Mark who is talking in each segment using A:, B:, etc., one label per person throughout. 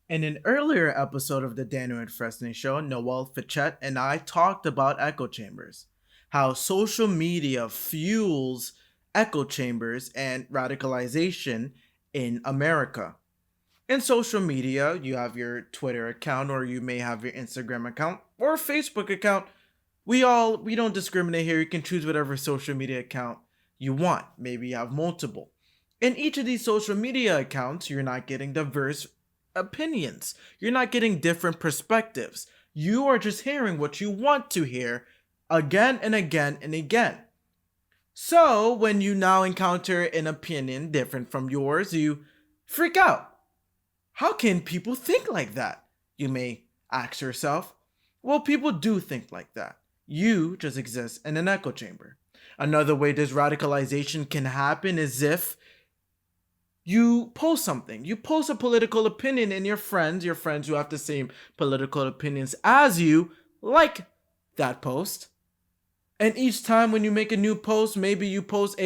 A: In an earlier episode of the Daniel Idfresne Show, Noel Fichet and I talked about echo chambers, how social media fuels echo chambers and radicalization in America. In social media, you have your Twitter account, or you may have your Instagram account or Facebook account. We don't discriminate here. You can choose whatever social media account you want. Maybe you have multiple. In each of these social media accounts, you're not getting diverse opinions. You're not getting different perspectives. You are just hearing what you want to hear again and again and again. So, when you now encounter an opinion different from yours, you freak out. How can people think like that? You may ask yourself. Well, people do think like that. You just exist in an echo chamber. Another way this radicalization can happen is if you post something. You post a political opinion and your friends who have the same political opinions as you, like that post. And each time when you make a new post, maybe you post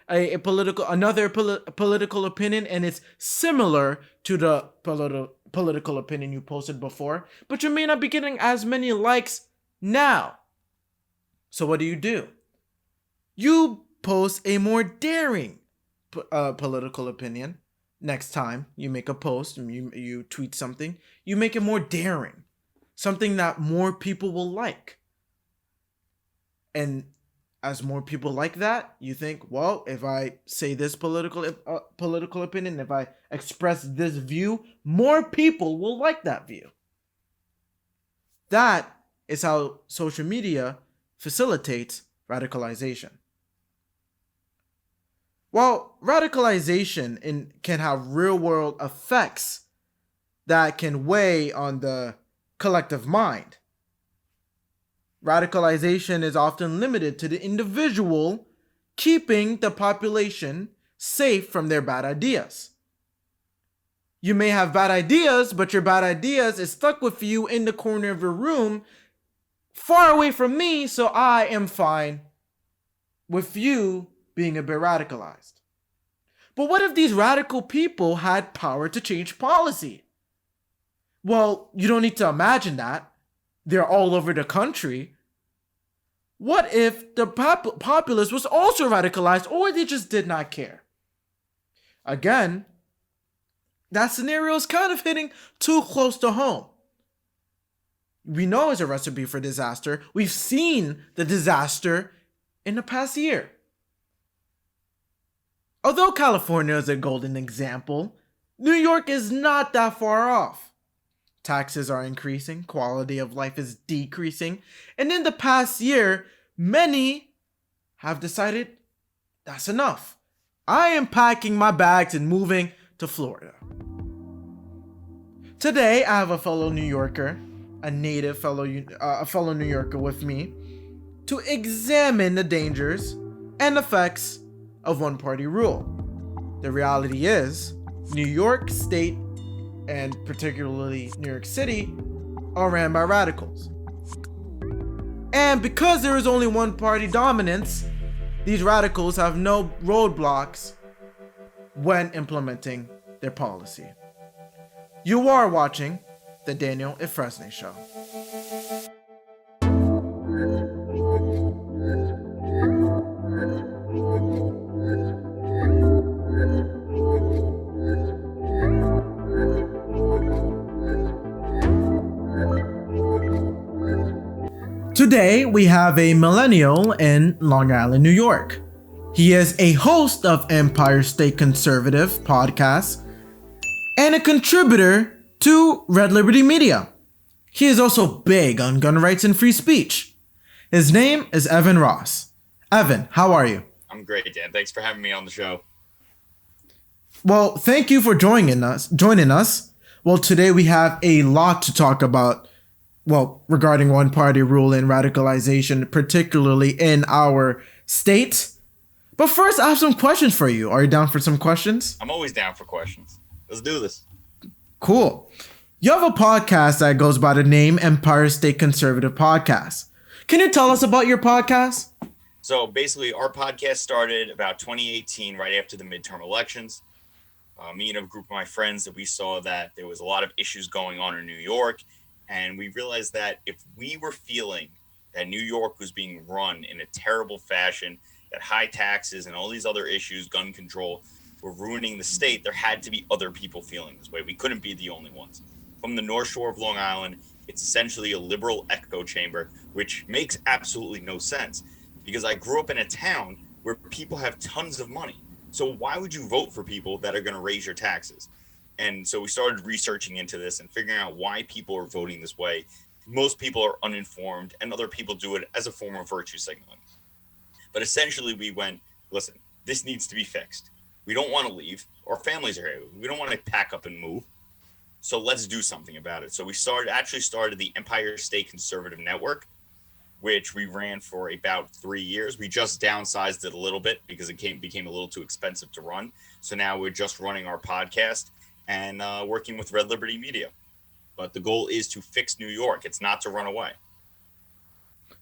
A: political opinion and it's similar to the political opinion you posted before, but you may not be getting as many likes now. So what do? You post a more daring political opinion. Next time you make a post and you tweet something, you make it more daring, something that more people will like. And as more people like that, you think, well, if I say this political opinion, if I express this view, more people will like that view. That is how social media facilitates radicalization. Well, radicalization can have real-world effects that can weigh on the collective mind. Radicalization is often limited to the individual, keeping the population safe from their bad ideas. You may have bad ideas, but your bad ideas is stuck with you in the corner of your room, far away from me, so I am fine with you being a bit radicalized. But what if these radical people had power to change policy? Well, you don't need to imagine that. They're all over the country. What if the populace was also radicalized, or they just did not care? Again, that scenario is kind of hitting too close to home. We know it's a recipe for disaster. We've seen the disaster in the past year. Although California is a golden example, New York is not that far off. Taxes are increasing, quality of life is decreasing, and in the past year, many have decided that's enough. I am packing my bags and moving to Florida. Today, I have a fellow New Yorker, a fellow New Yorker with me, to examine the dangers and effects of one-party rule. The reality is, New York State, and particularly New York City, are ran by radicals. And because there is only one-party dominance, these radicals have no roadblocks when implementing their policy. You are watching the Daniel Idfresne Show. Today, we have a millennial in Long Island, New York. He is a host of Empire State Conservative podcast and a contributor to Red Liberty Media. He is also big on gun rights and free speech. His name is Evan Ross. Evan, how are you?
B: I'm great, Dan. Thanks for having me on the show.
A: Well, thank you for joining us. Well, today we have a lot to talk about. Well, regarding one-party rule and radicalization, particularly in our state. But first, I have some questions for you. Are you down for some questions?
B: I'm always down for questions. Let's do this.
A: Cool. You have a podcast that goes by the name Empire State Conservative Podcast. Can you tell us about your podcast?
B: So basically, our podcast started about 2018, right after the midterm elections. me and a group of my friends, that we saw that there was a lot of issues going on in New York. And we realized that if we were feeling that New York was being run in a terrible fashion, that high taxes and all these other issues, gun control, were ruining the state, there had to be other people feeling this way. We couldn't be the only ones. From the North Shore of Long Island, it's essentially a liberal echo chamber, which makes absolutely no sense because I grew up in a town where people have tons of money. So why would you vote for people that are going to raise your taxes? And so we started researching into this and figuring out why people are voting this way. Most people are uninformed, and other people do it as a form of virtue signaling. But essentially, we went, listen, this needs to be fixed. We don't want to leave. Our families are here. We don't want to pack up and move. So let's do something about it. So we started the Empire State Conservative Network, which we ran for about 3 years. We just downsized it a little bit because it became a little too expensive to run. So now we're just running our podcast and working with Red Liberty Media. But the goal is to fix New York. It's not to run away.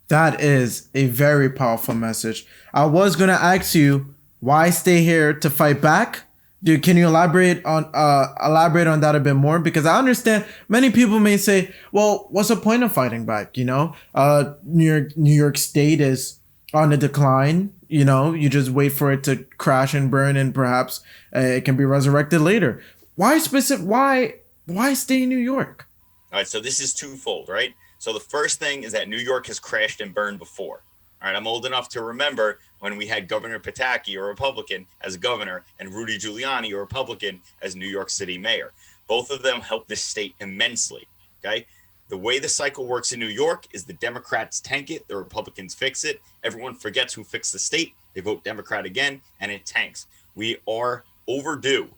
A: That is a very powerful message. I was gonna ask you why stay here to fight back. Dude, can you elaborate on that a bit more? Because I understand many people may say, "Well, what's the point of fighting back?" New York State is on a decline. You just wait for it to crash and burn, and perhaps it can be resurrected later. Why stay in New York?
B: All right, so this is twofold, right? So the first thing is that New York has crashed and burned before. All right, I'm old enough to remember when we had Governor Pataki, a Republican, as governor, and Rudy Giuliani, a Republican, as New York City mayor. Both of them helped this state immensely, okay? The way the cycle works in New York is the Democrats tank it, the Republicans fix it. Everyone forgets who fixed the state. They vote Democrat again, and it tanks. We are overdue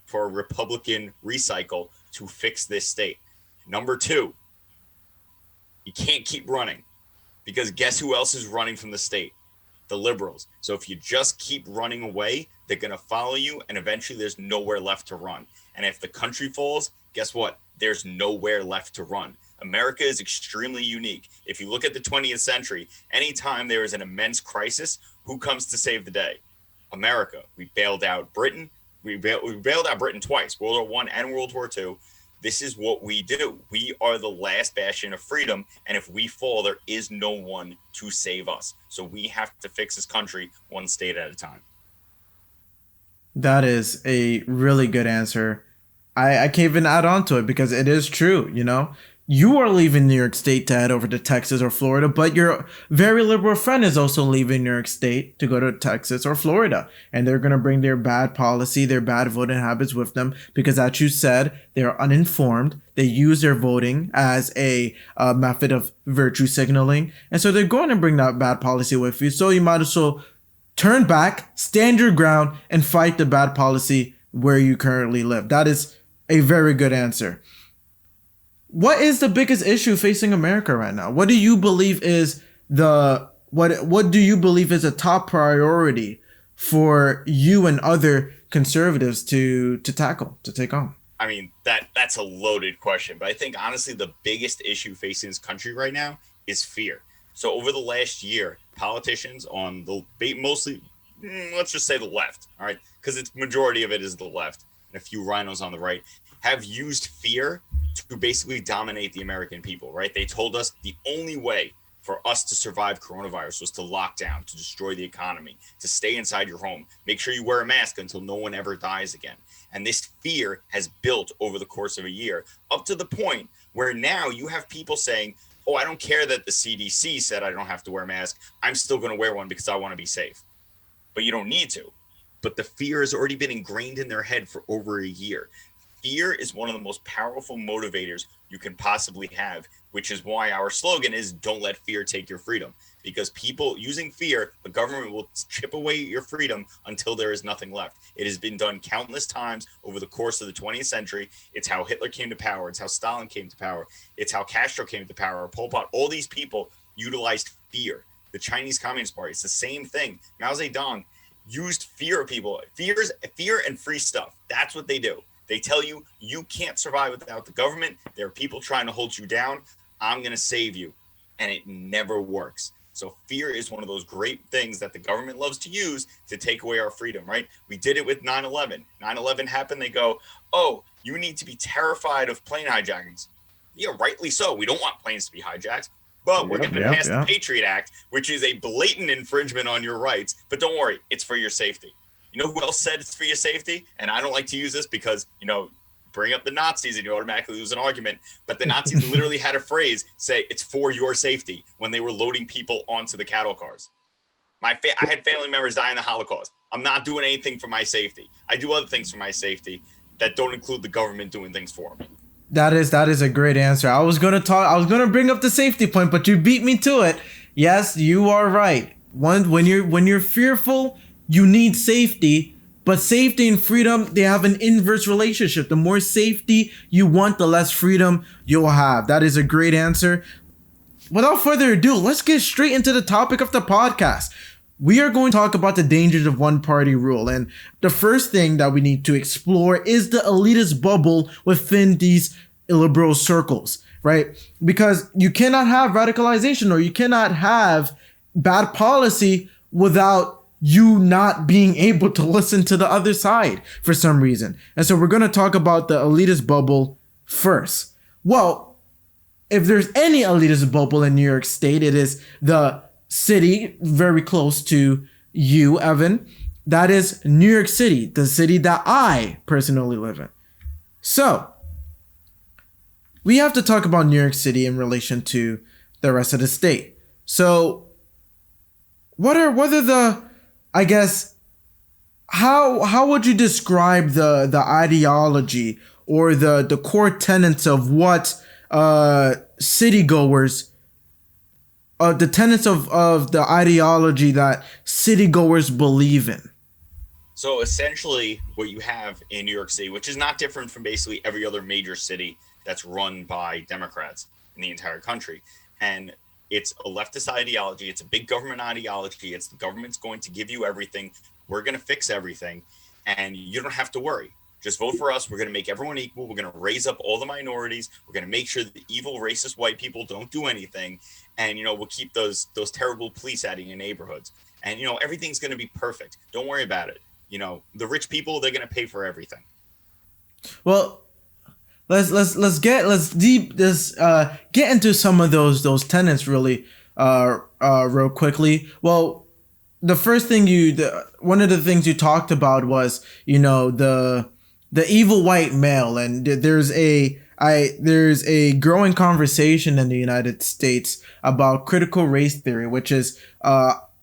B: for a Republican recycle to fix this state. Number two, you can't keep running because guess who else is running from the state? The liberals. So if you just keep running away, they're going to follow you, and eventually there's nowhere left to run. And if the country falls, guess what? There's nowhere left to run. America is extremely unique. If you look at the 20th century, anytime there is an immense crisis, who comes to save the day? America. We bailed out Britain. We bailed out Britain twice, World War I and World War II. This is what we do. We are the last bastion of freedom. And if we fall, there is no one to save us. So we have to fix this country one state at a time.
A: That is a really good answer. I can't even add on to it because it is true, You are leaving New York State to head over to Texas or Florida, but your very liberal friend is also leaving New York State to go to Texas or Florida. And they're going to bring their bad policy, their bad voting habits with them because, as you said, they're uninformed. They use their voting as a method of virtue signaling. And so they're going to bring that bad policy with you. So you might as well turn back, stand your ground, and fight the bad policy where you currently live. That is a very good answer. What is the biggest issue facing America right now? What do you believe is what do you believe is a top priority for you and other conservatives to tackle, to take on?
B: I mean, that's a loaded question, but I think honestly the biggest issue facing this country right now is fear. So over the last year, politicians on the mostly, let's just say the left, all right, because its majority of it is the left, and a few rhinos on the right, have used fear to basically dominate the American people, right? They told us the only way for us to survive coronavirus was to lock down, to destroy the economy, to stay inside your home, make sure you wear a mask until no one ever dies again. And this fear has built over the course of a year, up to the point where now you have people saying, oh, I don't care that the CDC said I don't have to wear a mask. I'm still going to wear one because I want to be safe. But you don't need to. But the fear has already been ingrained in their head for over a year. Fear is one of the most powerful motivators you can possibly have, which is why our slogan is don't let fear take your freedom. Because people using fear, the government will chip away your freedom until there is nothing left. It has been done countless times over the course of the 20th century. It's how Hitler came to power. It's how Stalin came to power. It's how Castro came to power, Pol Pot. All these people utilized fear. The Chinese Communist Party, it's the same thing. Mao Zedong used fear of people. Fear and free stuff. That's what they do. They tell you, you can't survive without the government. There are people trying to hold you down. I'm going to save you. And it never works. So fear is one of those great things that the government loves to use to take away our freedom, right? We did it with 9/11. 9/11 happened. They go, oh, you need to be terrified of plane hijackings. Yeah, rightly so. We don't want planes to be hijacked. But we're going to pass the Patriot Act, which is a blatant infringement on your rights. But don't worry, it's for your safety. You know who else said it's for your safety? And I don't like to use this because, bring up the Nazis and you automatically lose an argument. But the Nazis literally had a phrase say it's for your safety when they were loading people onto the cattle cars. I had family members die in the Holocaust. I'm not doing anything for my safety. I do other things for my safety that don't include the government doing things for me.
A: That is a great answer. I was gonna bring up the safety point, but you beat me to it. Yes, you are right. When you're fearful, you need safety, but safety and freedom, they have an inverse relationship. The more safety you want, the less freedom you'll have. That is a great answer. Without further ado, let's get straight into the topic of the podcast. We are going to talk about the dangers of one-party rule. And the first thing that we need to explore is the elitist bubble within these liberal circles, right? Because you cannot have radicalization or you cannot have bad policy without you not being able to listen to the other side for some reason. And so we're going to talk about the elitist bubble first. Well, if there's any elitist bubble in New York State, it is the city very close to you, Evan. That is New York City, the city that I personally live in. So we have to talk about New York City in relation to the rest of the state. So what are the, I guess, how would you describe the ideology or the core tenets of what citygoers, the tenets of the ideology that citygoers believe in?
B: So essentially what you have in New York City, which is not different from basically every other major city that's run by Democrats in the entire country. And it's a leftist ideology. It's a big government ideology. It's the government's going to give you everything. We're going to fix everything. And you don't have to worry. Just vote for us. We're going to make everyone equal. We're going to raise up all the minorities. We're going to make sure that the evil, racist white people don't do anything. And, we'll keep those terrible police out of your neighborhoods. And, everything's going to be perfect. Don't worry about it. The rich people, they're going to pay for everything.
A: Well, let's get into some of those tenets really real quickly. Well, the first thing one of the things you talked about was the evil white male, and there's a growing conversation in the United States about critical race theory, which is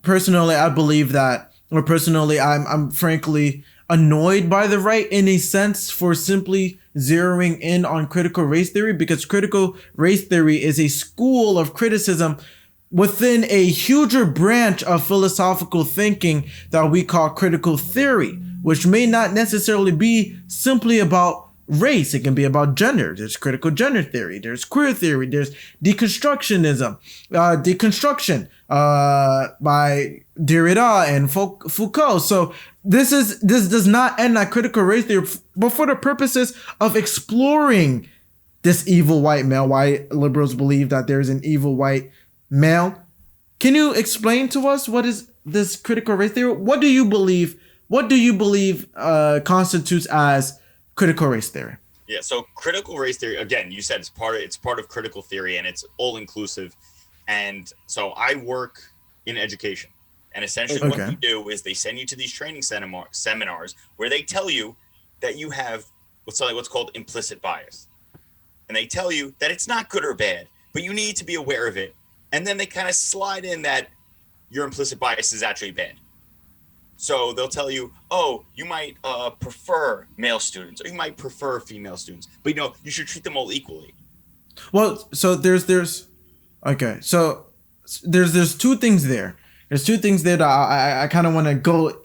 A: personally I believe that, or personally I'm frankly annoyed by the right in a sense for simply zeroing in on critical race theory, because critical race theory is a school of criticism within a huger branch of philosophical thinking that we call critical theory, which may not necessarily be simply about race. It can be about gender. There's critical gender theory. There's queer theory. There's deconstructionism, deconstruction by Derrida and Foucault. So this does not end at critical race theory, but for the purposes of exploring this evil white male, why liberals believe that there's an evil white male. Can you explain to us what is this critical race theory? What do you believe constitutes as critical race theory?
B: Yeah, so critical race theory, again, you said it's part of critical theory, and it's all inclusive. And so I work in education, and essentially what you do is they send you to these training seminars where they tell you that you have what's called implicit bias, and they tell you that it's not good or bad, but you need to be aware of it. And then they kind of slide in that your implicit bias is actually bad. So they'll tell you, oh, you might prefer male students, or you might prefer female students, but you should treat them all equally.
A: Well, so there's two things there. There's two things there that I kind of want to go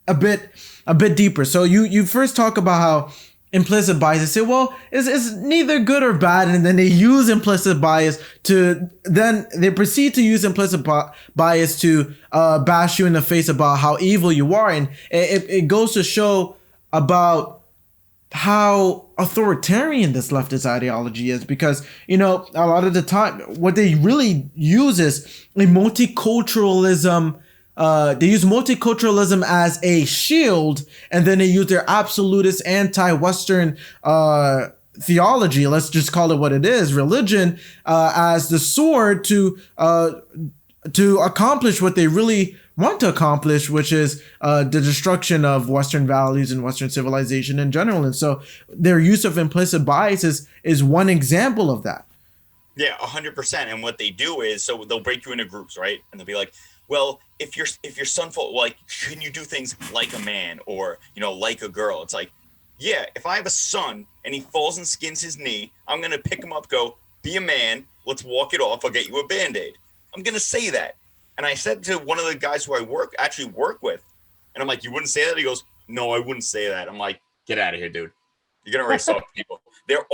A: a bit deeper. So you first talk about how implicit bias, they say, well, it's neither good or bad, and then they use implicit bias they proceed to use implicit bias to bash you in the face about how evil you are. And it goes to show about how authoritarian this leftist ideology is, because a lot of the time what they really use is a multiculturalism. They use multiculturalism as a shield, and then they use their absolutist anti-Western theology, let's just call it what it is, religion, as the sword to accomplish what they really want to accomplish, which is the destruction of Western values and Western civilization in general. And so their use of implicit bias is one example of that.
B: Yeah, 100%. And what they do is, so they'll break you into groups, right? And they'll be like, well, if your son falls, like, can you do things like a man or, like a girl? It's like, yeah, if I have a son and he falls and skins his knee, I'm going to pick him up, go, be a man, let's walk it off, I'll get you a Band-Aid. I'm going to say that. And I said to one of the guys who I actually work with, and I'm like, you wouldn't say that? He goes, no, I wouldn't say that. I'm like, get out of here, dude. You're going to race off people. The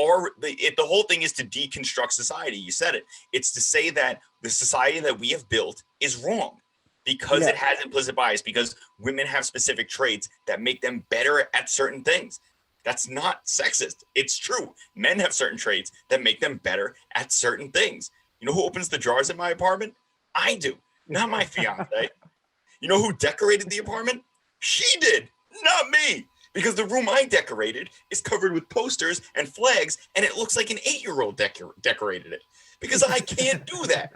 B: whole thing is to deconstruct society. You said it. It's to say that the society that we have built is wrong because it has implicit bias, because women have specific traits that make them better at certain things. That's not sexist. It's true. Men have certain traits that make them better at certain things. You know who opens the drawers in my apartment? I do, not my fiance. You know who decorated the apartment? She did, not me. Because the room I decorated is covered with posters and flags, and it looks like an 8-year-old decorated it. Because I can't do that.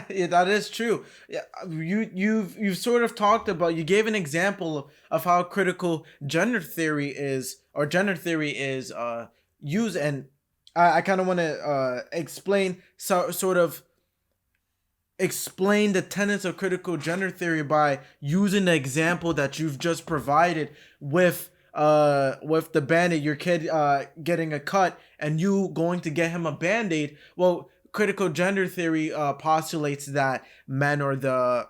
A: Yeah, that is true. Yeah, you've sort of talked about. You gave an example of how critical gender theory is, or gender theory is used, and I kind of want to explain the tenets of critical gender theory by using the example that you've just provided with the Band-Aid, your kid getting a cut and you going to get him a Band-Aid. Well, critical gender theory postulates that men are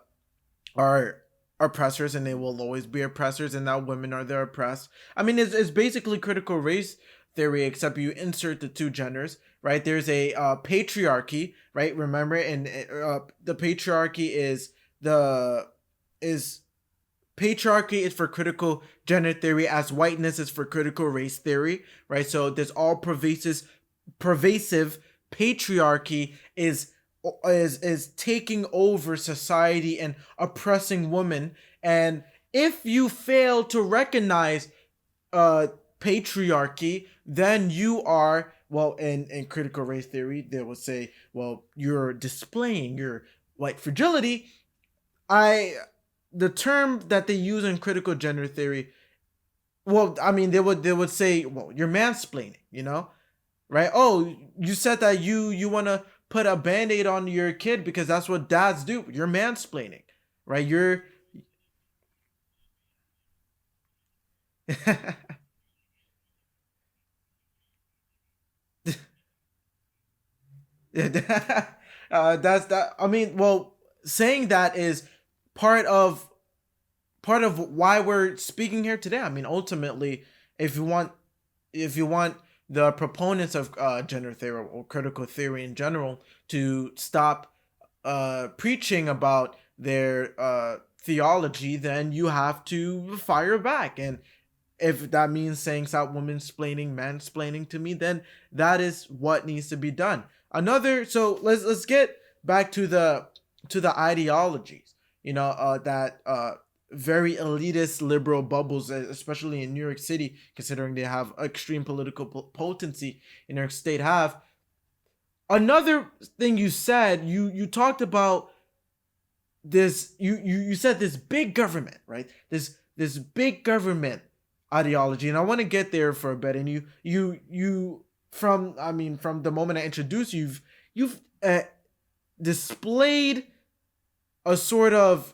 A: oppressors, and they will always be oppressors, and that women are the oppressed. I mean, it's basically critical race theory, except you insert the two genders, right? There's a patriarchy, right? Remember, and the patriarchy is patriarchy is for critical gender theory, as whiteness is for critical race theory, right? So there's all pervasive patriarchy is taking over society and oppressing women. And if you fail to recognize patriarchy, then you are, well, in critical race theory, they will say, well, you're displaying your white fragility. The term that they use in critical gender theory, well, I mean, they would say, well, you're mansplaining, right? Oh, you said that you want to put a Band-Aid on your kid because that's what dads do. You're mansplaining, right? You're that's that. I mean, well, saying that is part of why we're speaking here today. I mean, ultimately, if you want the proponents of gender theory or critical theory in general to stop preaching about their theology, then you have to fire back. And if that means saying stop women-splaining, mansplaining to me, then that is what needs to be done. So let's get back to the ideologies, that very elitist liberal bubbles, especially in New York City, considering they have extreme political potency in New York State, have. Another thing you said, you talked about this, you said this big government, right? This big government ideology, and I want to get there for a bit. And you from the moment I introduced you, you've displayed a sort of,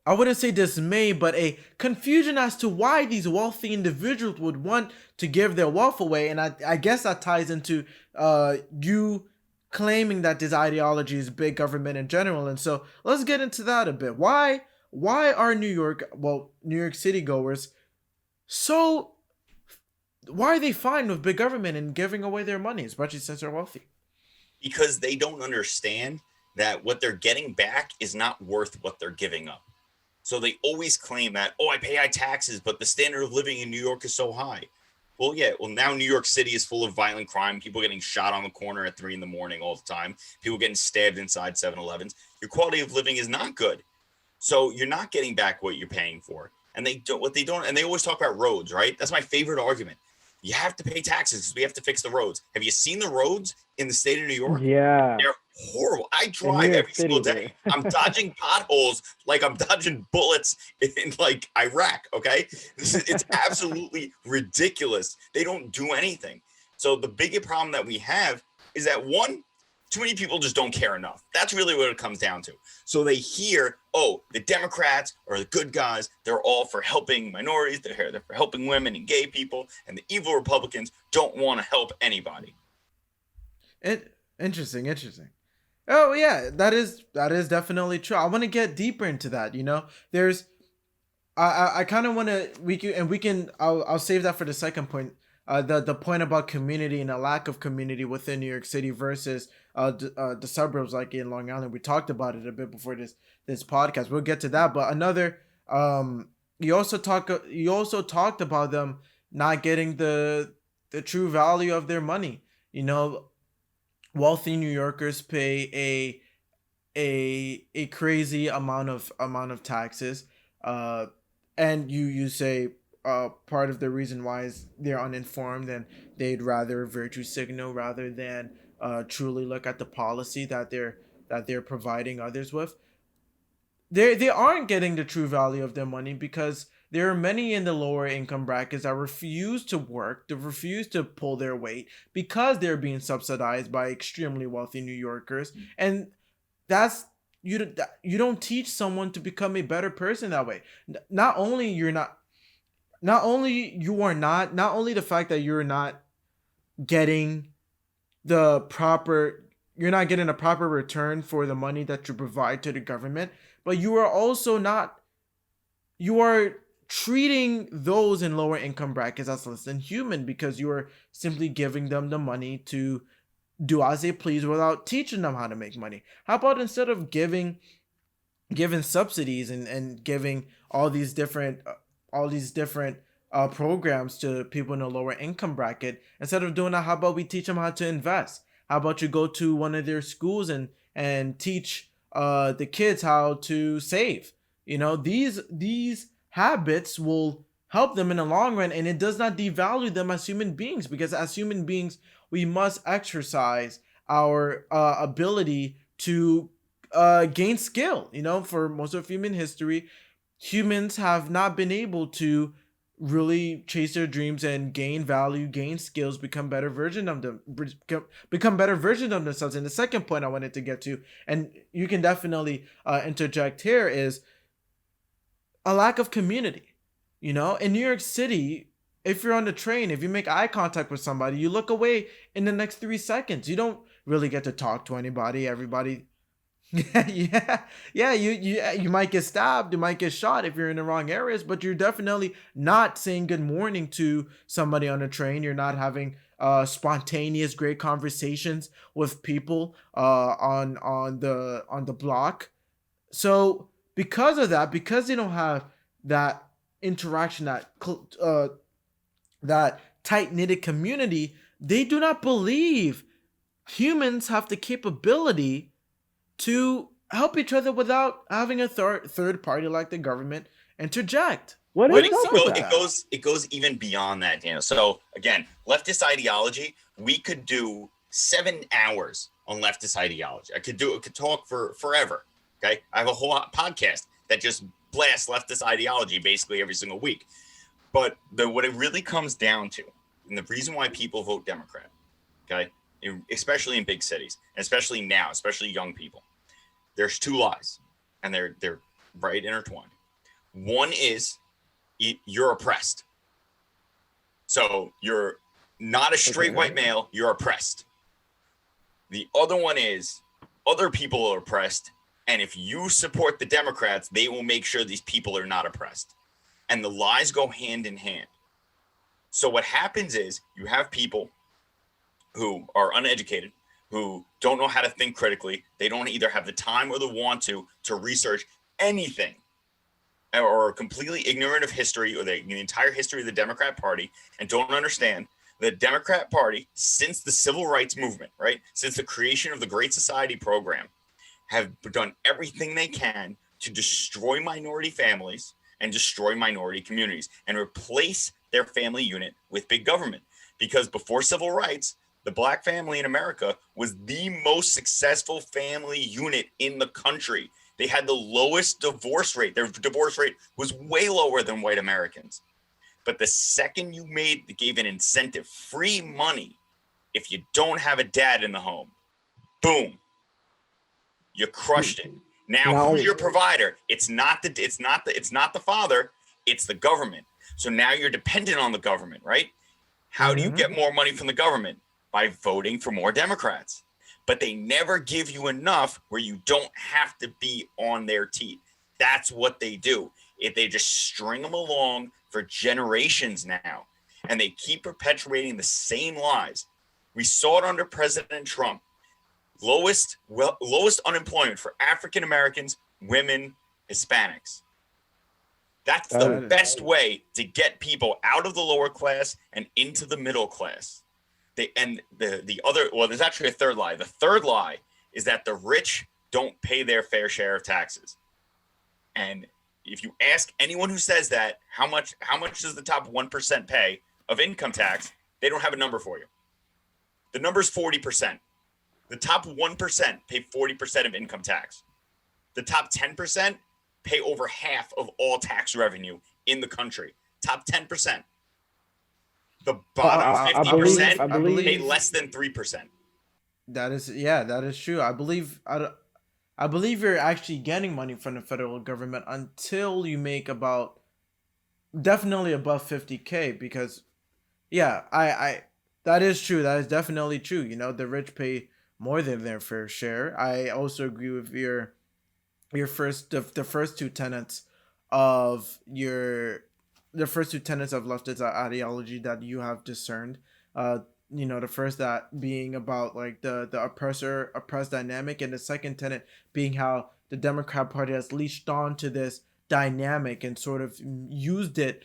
A: I wouldn't say dismay, but a confusion as to why these wealthy individuals would want to give their wealth away. And I guess that ties into you claiming that this ideology is big government in general. And so let's get into that a bit. Why are New York City goers why are they fine with big government and giving away their money, especially since they're wealthy?
B: Because they don't understand that what they're getting back is not worth what they're giving up. So they always claim that, oh, I pay high taxes, but the standard of living in New York is so high. Well, yeah. Well, now New York City is full of violent crime. People getting shot on the corner at 3 a.m. all the time. People getting stabbed inside 7-Elevens. Your quality of living is not good. So you're not getting back what you're paying for. And they don't, and they always talk about roads, right? That's my favorite argument. You have to pay taxes because we have to fix the roads. Have you seen the roads in the state of New York?
C: Yeah.
B: They're horrible. I
C: In
B: drive
C: New York
B: every single
C: City,
B: day. I'm dodging potholes like I'm dodging bullets in like Iraq. Okay, it's absolutely ridiculous. They don't do anything. So the biggest problem that we have is that one, too many people just don't care enough. That's really what it comes down to. So they hear, oh, the Democrats are the good guys. They're all for helping minorities. They're for helping women and gay people. And the evil Republicans don't want to help anybody.
A: Interesting. Oh yeah, that is definitely true. I want to get deeper into that. There's, I kind of want to, we can I'll save that for the second point. The point about community and a lack of community within New York City versus the suburbs like in Long Island. We talked about it a bit before this podcast. We'll get to that. But another, you also talked about them not getting the true value of their money. Wealthy New Yorkers pay a crazy amount of taxes. And you say part of the reason why is they're uninformed and they'd rather virtue signal rather than truly look at the policy that they're providing others with. They aren't getting the true value of their money because there are many in the lower income brackets that refuse to work, that refuse to pull their weight because they're being subsidized by extremely wealthy New Yorkers. And that's, you don't teach someone to become a better person that way. Not only the fact that you're not getting a proper return for the money that you provide to the government, but you are treating those in lower income brackets as less than human because you are simply giving them the money to do as they please without teaching them how to make money. How about instead of giving subsidies and giving all these different programs to people in a lower income bracket, instead of doing that, how about we teach them how to invest? How about you go to one of their schools and teach the kids how to save? These habits will help them in the long run, and it does not devalue them as human beings, because as human beings we must exercise our ability to gain skill. For most of human history, humans have not been able to really chase their dreams and gain value, gain skills, become better versions of themselves. And the second point I wanted to get to, and you can definitely interject here, is a lack of community. In New York City, if you're on the train, if you make eye contact with somebody, you look away in the next 3 seconds. You don't really get to talk to anybody. Everybody, yeah. You might get stabbed, you might get shot if you're in the wrong areas, but you're definitely not saying good morning to somebody on a train. You're not having spontaneous, great conversations with people on the block. So because of that, because they don't have that interaction, that tight-knitted community, they do not believe humans have the capability to help each other without having a third party like the government interject.
B: It goes even beyond that, Daniel. So again, leftist ideology, we could do 7 hours on leftist ideology. I could talk for forever. Okay, I have a whole podcast that just blasts leftist ideology basically every single week. But what it really comes down to, and the reason why people vote Democrat, okay, especially in big cities, and especially now, especially young people, there's 2 lies, and they're right intertwined. One is you're oppressed. So you're not a straight white male, you're oppressed. The other one is other people are oppressed, and if you support the Democrats, they will make sure these people are not oppressed. And the lies go hand in hand. So what happens is you have people who are uneducated, who don't know how to think critically. They don't either have the time or the want to research anything. or completely ignorant of history or the entire history of the Democrat Party and don't understand the Democrat Party, since the civil rights movement, right, since the creation of the Great Society program, have done everything they can to destroy minority families and destroy minority communities and replace their family unit with big government. Because before civil rights, the black family in America was the most successful family unit in the country. They had the lowest divorce rate. Their divorce rate was way lower than white Americans. But the second you gave an incentive, free money, if you don't have a dad in the home, boom, you crushed it. Now who's your provider? It's not the father, it's the government. So now you're dependent on the government, right? How do you get more money from the government? By voting for more Democrats. But they never give you enough where you don't have to be on their teeth. That's what they do. If they just string them along for generations now, and they keep perpetuating the same lies. We saw it under President Trump. Lowest unemployment for African Americans, women, Hispanics. That's the best way to get people out of the lower class and into the middle class. There's actually a third lie. The third lie is that the rich don't pay their fair share of taxes. And if you ask anyone who says that, how much does the top 1% pay of income tax, they don't have a number for you. The number is 40%. The top 1% pay 40% of income tax. The top 10% pay over half of all tax revenue in the country. Top 10%. The bottom 50% pay less than 3%.
A: That is true. I believe you're actually getting money from the federal government until you make about definitely above 50K, because I that is true. That is definitely true. You know, the rich pay more than their fair share. I also agree with the first two tenets of leftist ideology that you have discerned. The first that being about like the oppressor oppressed dynamic, and the second tenet being how the Democrat Party has leashed on to this dynamic and sort of used it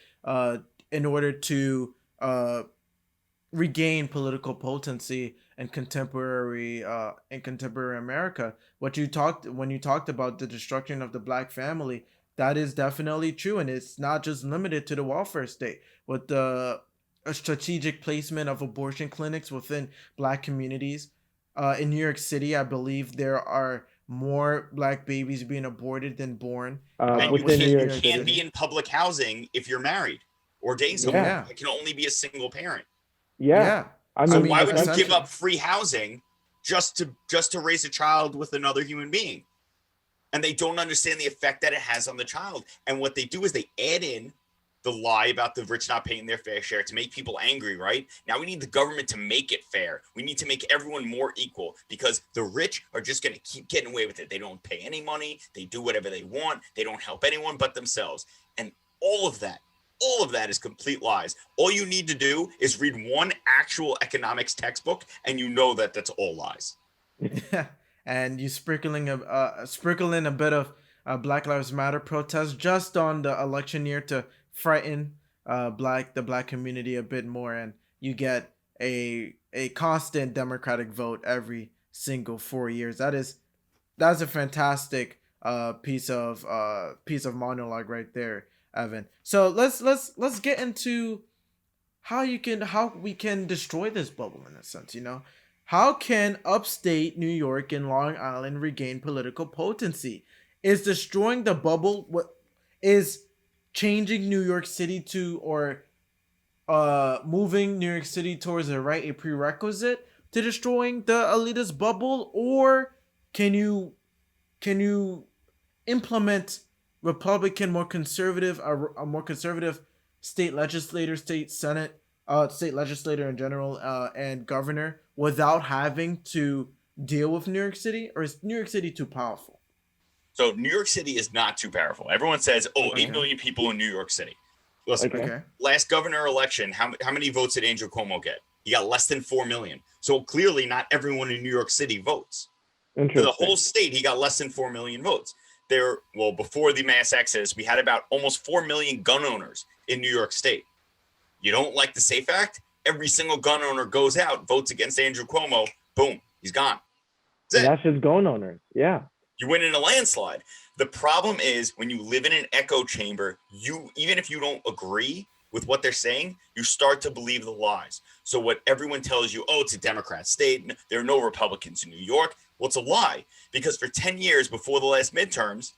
A: in order to regain political potency in contemporary America. When you talked about the destruction of the black family, that is definitely true, and it's not just limited to the welfare state. With the strategic placement of abortion clinics within black communities, in New York City, I believe there are more black babies being aborted than born.
B: Within New York City. You can't be in public housing if you're married or dating someone.
A: Yeah.
B: It can only be a single parent.
A: Yeah.
B: So why would you give up free housing just to raise a child with another human being? And they don't understand the effect that it has on the child. And what they do is they add in the lie about the rich not paying their fair share to make people angry, right? Now we need the government to make it fair. We need to make everyone more equal, because the rich are just going to keep getting away with it. They don't pay any money. They do whatever they want. They don't help anyone but themselves. And all of that is complete lies. All you need to do is read one actual economics textbook, and you know that that's all lies.
A: And you sprinkle in a bit of Black Lives Matter protest just on the election year to frighten the black community a bit more, and you get a constant Democratic vote every single 4 years. That's a fantastic piece of monologue right there, Evan. So let's get into how we can destroy this bubble in a sense. How can upstate New York and Long Island regain political potency? Is destroying the bubble what is changing New York City or moving New York City towards the right a prerequisite to destroying the elitist bubble? Or can you implement Republican, more conservative, a more conservative state legislator, state senate, state legislator in general, and governor, without having to deal with New York City? Or is New York City too powerful?
B: So New York City is not too powerful. Everyone says, 8 million people in New York City. Listen, last governor election, how many votes did Andrew Cuomo get? He got less than 4 million. So clearly not everyone in New York City votes. For the whole state, he got less than 4 million votes. before the mass exodus, we had about almost 4 million gun owners in New York State. You don't like the SAFE Act? Every single gun owner goes out, votes against Andrew Cuomo. Boom, he's gone.
C: That's just gun owners. Yeah.
B: You win in a landslide. The problem is when you live in an echo chamber, even if you don't agree with what they're saying, you start to believe the lies. So what everyone tells you, it's a Democrat state, there are no Republicans in New York. Well, it's a lie, because for 10 years before the last midterms,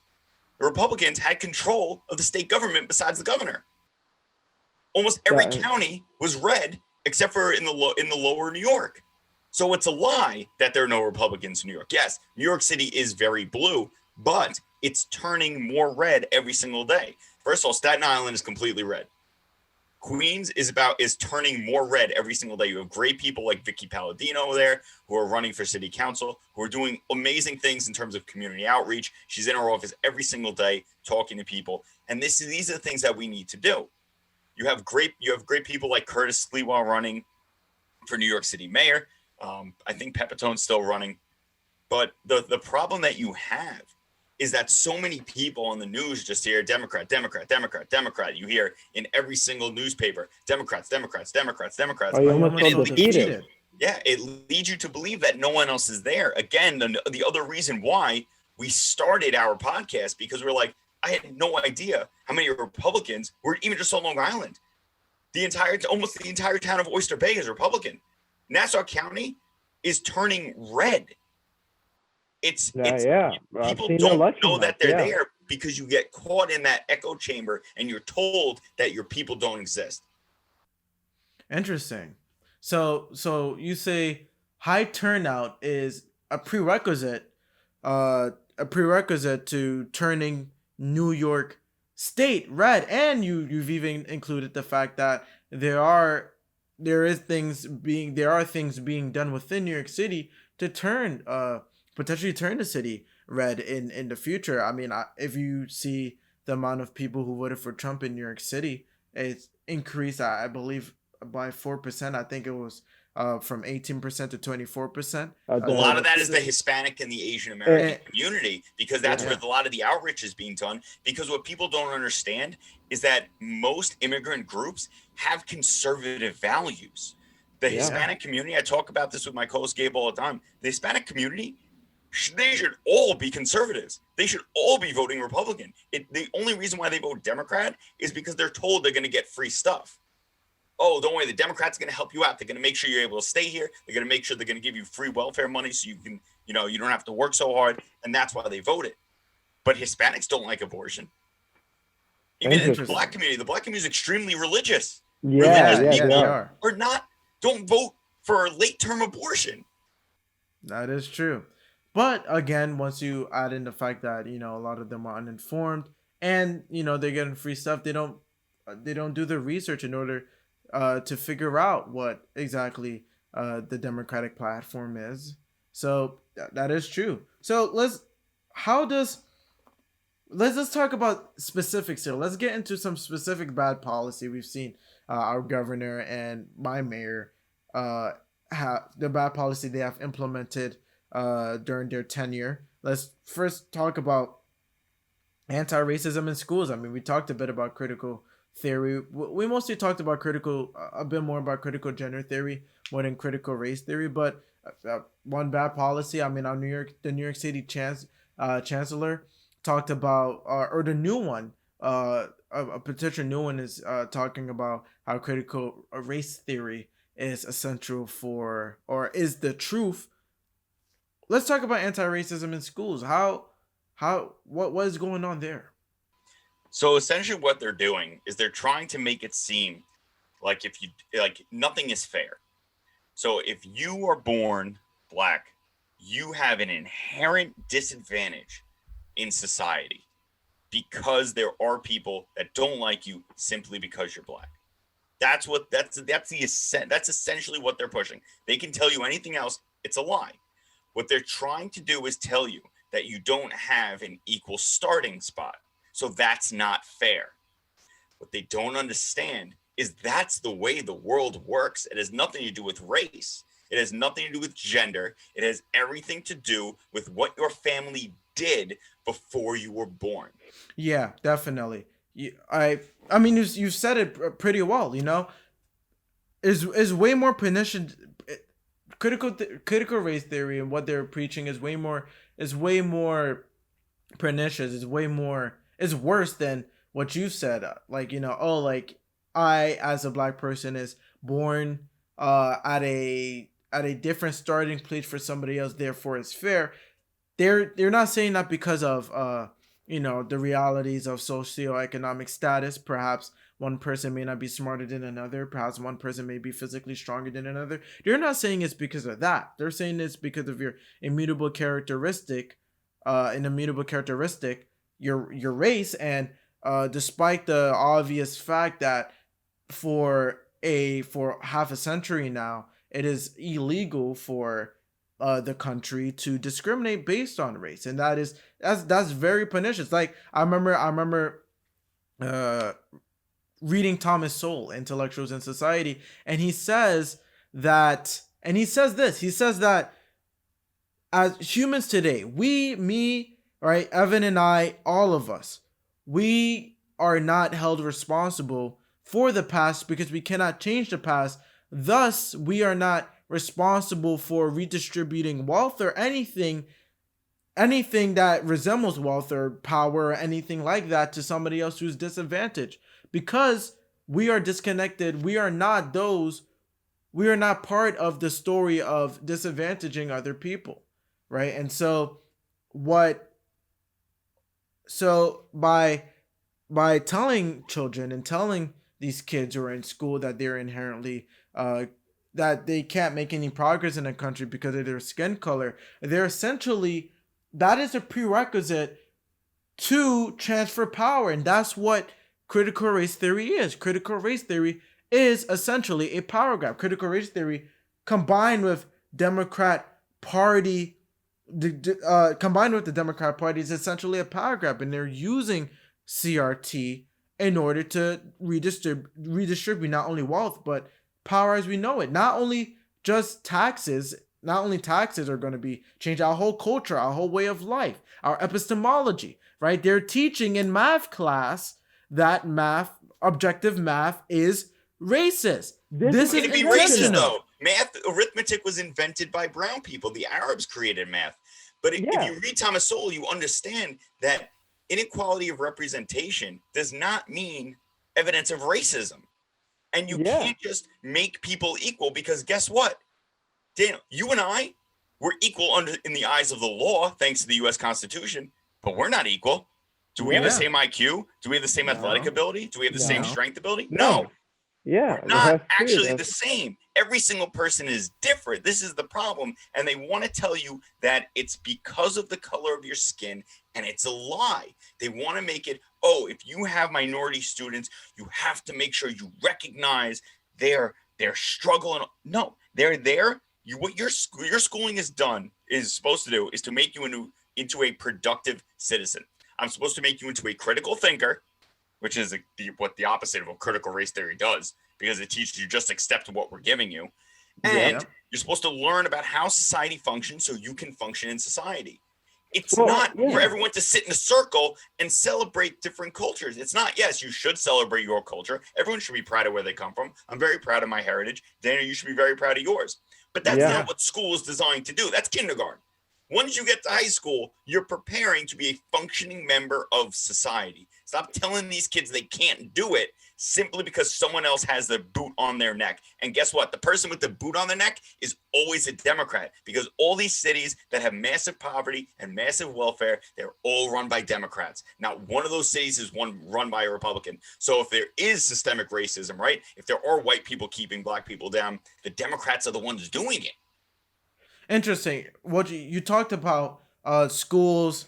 B: the Republicans had control of the state government besides the governor. Almost every county was red except for in the lower New York. So it's a lie that there are no Republicans in New York. Yes, New York City is very blue, but it's turning more red every single day. First of all, Staten Island is completely red. Queens is turning more red every single day. You have great people like Vicky Palladino there who are running for city council, who are doing amazing things in terms of community outreach. She's in her office every single day talking to people. And these are the things that we need to do. You have great people like Curtis Sliwa running for New York City mayor. I think Pepitone's still running. But the problem that you have is that so many people on the news just hear Democrat, Democrat, Democrat, Democrat. You hear in every single newspaper, Democrats, Democrats, Democrats, Democrats.
C: Oh, you almost felt defeated.
B: Yeah, it leads you to believe that no one else is there. Again, the other reason why we started our podcast, because we're like, I had no idea how many Republicans were even just on Long Island. Almost the entire town of Oyster Bay is Republican. Nassau County is turning red. People don't know that they're there because you get caught in that echo chamber and you're told that your people don't exist.
A: Interesting. So you say high turnout is a prerequisite to turning New York State red, and you've even included the fact that there are things being done within New York City to potentially turn the city red in the future. I mean, if you see the amount of people who voted for Trump in New York City, it's increased, I believe, by 4%. I think it was from 18% to 24%.
B: A lot of that is the Hispanic and the Asian American community, because that's where a lot of the outreach is being done. Because what people don't understand is that most immigrant groups have conservative values. The Hispanic community, I talk about this with my co-host Gabe all the time. The Hispanic community, they should all be conservatives. They should all be voting Republican. The only reason why they vote Democrat is because they're told they're going to get free stuff. Oh, don't worry, the Democrats are going to help you out. They're going to make sure you're able to stay here. They're going to make sure they're going to give you free welfare money so you can, you don't have to work so hard. And that's why they voted. But Hispanics don't like abortion. Even in the black community is extremely religious. Religious people don't vote for late-term abortion.
A: That is true. But again, once you add in the fact that, a lot of them are uninformed and, they're getting free stuff, they don't do the research in order to figure out what exactly the Democratic platform is. So that is true. So let's talk about specifics here. Let's get into some specific bad policy we've seen our governor and my mayor the bad policy they have implemented during their tenure. Let's first talk about anti-racism in schools. I mean, we talked a bit about critical theory. We mostly talked about a bit more about critical gender theory more than critical race theory. But one bad policy, I mean, the New York City chancellor talked about, or the new one, a potential new one is talking about how critical race theory is essential for, or is the truth. Let's talk about anti-racism in schools. What is going on there?
B: So essentially what they're doing is they're trying to make it seem like nothing is fair. So if you are born black, you have an inherent disadvantage in society because there are people that don't like you simply because you're black. That's essentially what they're pushing. They can tell you anything else. It's a lie. What they're trying to do is tell you that you don't have an equal starting spot. So that's not fair. What they don't understand is that's the way the world works. It has nothing to do with race. It has nothing to do with gender. It has everything to do with what your family did before you were born.
A: Yeah, definitely. I mean, you said it pretty well. You know, is way more pernicious. Critical race theory and what they're preaching is way more pernicious. Is worse than what you said. Like, you know, oh, like I as a black person is born at a different starting place for somebody else, therefore it's fair. They're not saying that because of you know, the realities of socioeconomic status. Perhaps one person may not be smarter than another. Perhaps one person may be physically stronger than another. They're not saying it's because of that. They're saying it's because of your immutable characteristic, your race. And despite the obvious fact that for half a century now, it is illegal for the country to discriminate based on race, and that's very pernicious. Like I remember reading Thomas Sowell, Intellectuals in Society, and he says that as humans today, right, Evan and I, all of us, we are not held responsible for the past because we cannot change the past. Thus, we are not responsible for redistributing wealth or anything that resembles wealth or power or anything like that to somebody else who's disadvantaged, because we are disconnected. We are not part of the story of disadvantaging other people, right? And so by telling children and telling these kids who are in school that they're inherently that they can't make any progress in a country because of their skin color, they're essentially, that is a prerequisite to transfer power. And that's what critical race theory is. Critical race theory is essentially a power grab. Critical race theory combined with the Democrat Party is essentially a power grab, and they're using CRT in order to redistribute not only wealth but power as we know it. Not only taxes are going to be changed, our whole culture, our whole way of life, our epistemology, right? They're teaching in math class that objective math is racist. This is
B: be racist though. Arithmetic was invented by brown people. The Arabs created math. But if you read Thomas Sowell, you understand that inequality of representation does not mean evidence of racism. And you can't just make people equal, because guess what? Daniel, you and I, we're equal in the eyes of the law, thanks to the U.S. Constitution, but we're not equal. Do we have the same IQ? Do we have the same athletic ability? Do we have the same strength ability? No.
C: Yeah.
B: We're not actually the same. Every single person is different. This is the problem. And they want to tell you that it's because of the color of your skin, and it's a lie. They want to make it, oh, if you have minority students, you have to make sure you recognize their struggle. And no, they're there. What your schooling is supposed to do is to make you into a productive citizen. I'm supposed to make you into a critical thinker, which is what the opposite of what critical race theory does, because it teaches you just accept what we're giving you. And you're supposed to learn about how society functions so you can function in society. It's not for everyone to sit in a circle and celebrate different cultures. It's not, yes, you should celebrate your culture. Everyone should be proud of where they come from. I'm very proud of my heritage. Daniel, you should be very proud of yours. But that's not what school is designed to do. That's kindergarten. Once you get to high school, you're preparing to be a functioning member of society. Stop telling these kids they can't do it simply because someone else has the boot on their neck. And guess what? The person with the boot on their neck is always a Democrat, because all these cities that have massive poverty and massive welfare, they're all run by Democrats. Not one of those cities is run by a Republican. So if there is systemic racism, right? If there are white people keeping black people down, the Democrats are the ones doing it.
A: Interesting. What you talked about schools,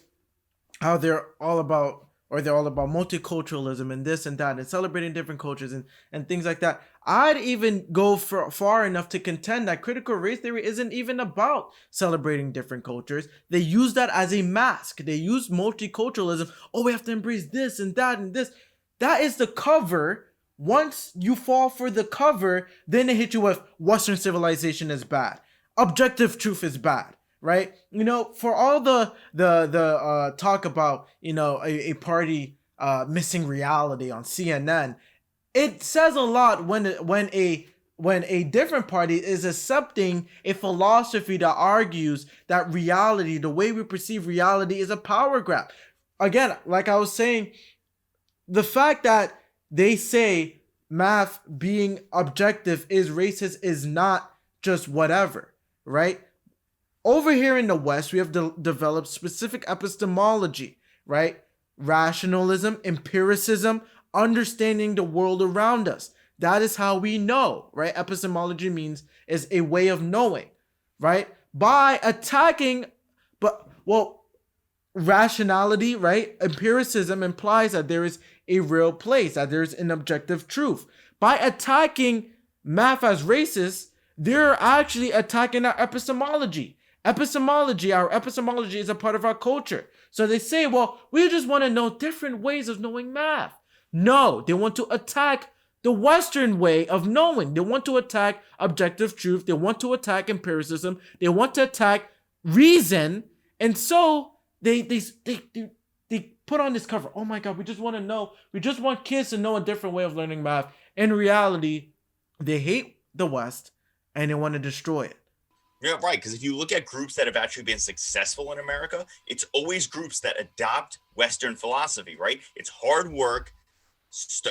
A: how they're all about multiculturalism and this and that and celebrating different cultures and things like that. I'd even go far enough to contend that critical race theory isn't even about celebrating different cultures. They use that as a mask. They use multiculturalism. Oh, we have to embrace this and that and this. That is the cover. Once you fall for the cover, then they hit you with Western civilization is bad. Objective truth is bad, right? You know, for all the talk about, you know, a party missing reality on CNN, it says a lot when a different party is accepting a philosophy that argues that reality, the way we perceive reality, is a power grab. Again, like I was saying, the fact that they say math being objective is racist is not just whatever, right? Over here in the West, we have developed specific epistemology, right? Rationalism, empiricism, understanding the world around us. That is how we know, right? Epistemology means is a way of knowing, right? By attacking, but well, rationality, right? Empiricism implies that there is a real place, that there's an objective truth. By attacking math as racist, they're actually attacking our epistemology. Our epistemology is a part of our culture. So they say, well, we just want to know different ways of knowing math. No, they want to attack the Western way of knowing. They want to attack objective truth. They want to attack empiricism. They want to attack reason. And so they put on this cover. Oh my God, we just want to know. We just want kids to know a different way of learning math. In reality, they hate the West and they want to destroy it.
B: Yeah, right. Because if you look at groups that have actually been successful in America, it's always groups that adopt Western philosophy, right? It's hard work.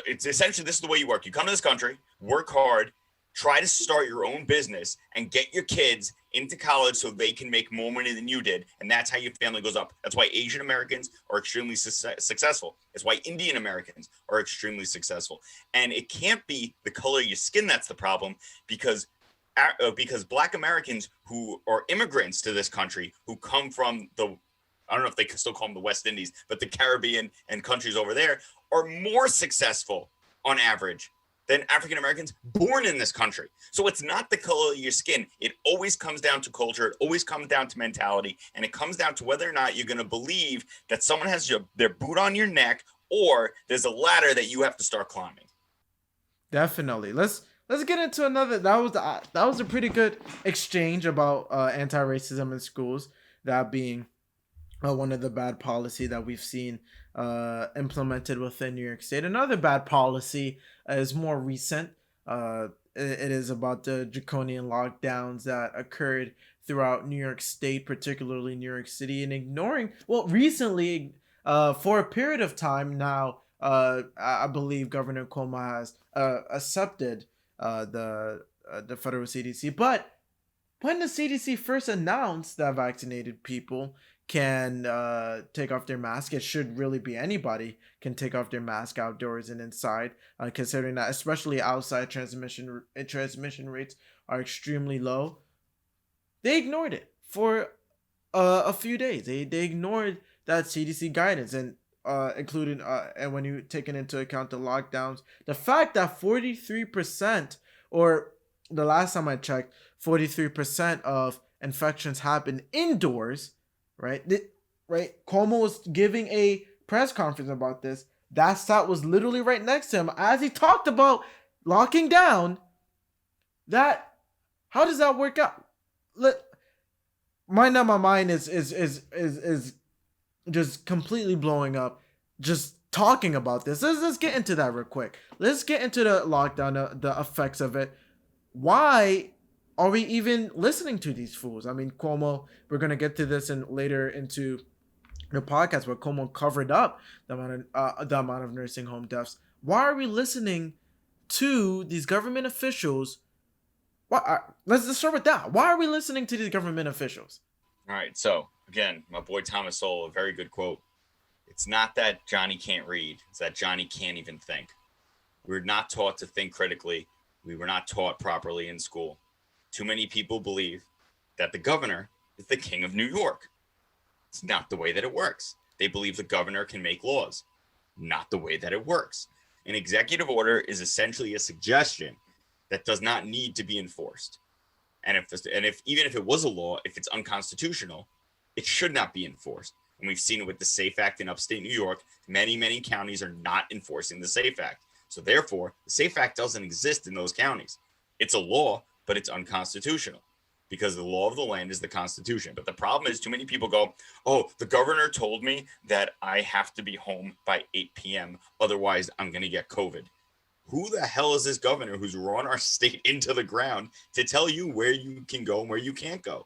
B: It's essentially, this is the way you work. You come to this country, work hard, try to start your own business and get your kids into college so they can make more money than you did. And that's how your family goes up. That's why Asian Americans are extremely successful. That's why Indian Americans are extremely successful. And it can't be the color of your skin that's the problem, because Black Americans who are immigrants to this country, who come from I don't know if they can still call them the West Indies, but the Caribbean and countries over there, are more successful on average than African Americans born in this country. So it's not the color of your skin. It always comes down to culture. It always comes down to mentality. And it comes down to whether or not you're going to believe that someone has their boot on your neck, or there's a ladder that you have to start climbing.
A: Definitely. Let's get into another. That was a pretty good exchange about anti-racism in schools. That being one of the bad policy that we've seen implemented within New York State. Another bad policy is more recent. It is about the draconian lockdowns that occurred throughout New York State, particularly New York City, and ignoring, well, recently, for a period of time now, I believe Governor Cuomo has accepted the federal CDC. But when the CDC first announced that vaccinated people can take off their mask, it should really be anybody can take off their mask outdoors and inside, considering that especially outside transmission rates are extremely low. They ignored it for a few days. They ignored that CDC guidance, and including and when you taking into account the lockdowns, the fact that 43%, or the last time I checked, 43% of infections happen indoors. Right. Cuomo was giving a press conference about this. That stat was literally right next to him as he talked about locking down. That, how does that work out? My mind is just completely blowing up just talking about this. Let's get into that real quick. Let's get into the lockdown, the effects of it. Why are we even listening to these fools? I mean, Cuomo, we're going to get to this later into the podcast where Cuomo covered up the amount of nursing home deaths. Why are we listening to these government officials? Let's start with that. Why are we listening to these government officials?
B: All right. So, again, my boy Thomas Sowell, a very good quote. It's not that Johnny can't read. It's that Johnny can't even think. We're not taught to think critically. We were not taught properly in school. Too many people believe that the governor is the king of New York. It's not the way that it works. They believe the governor can make laws. Not the way that it works. An executive order is essentially a suggestion that does not need to be enforced. And if even if it was a law, if it's unconstitutional, it should not be enforced. And we've seen it with the SAFE Act in upstate New York. Many counties are not enforcing the SAFE Act. So therefore, the SAFE Act doesn't exist in those counties. It's a law, but it's unconstitutional because the law of the land is the Constitution. But the problem is too many people go, oh, the governor told me that I have to be home by 8 p.m. Otherwise, I'm going to get COVID. Who the hell is this governor who's run our state into the ground to tell you where you can go and where you can't go?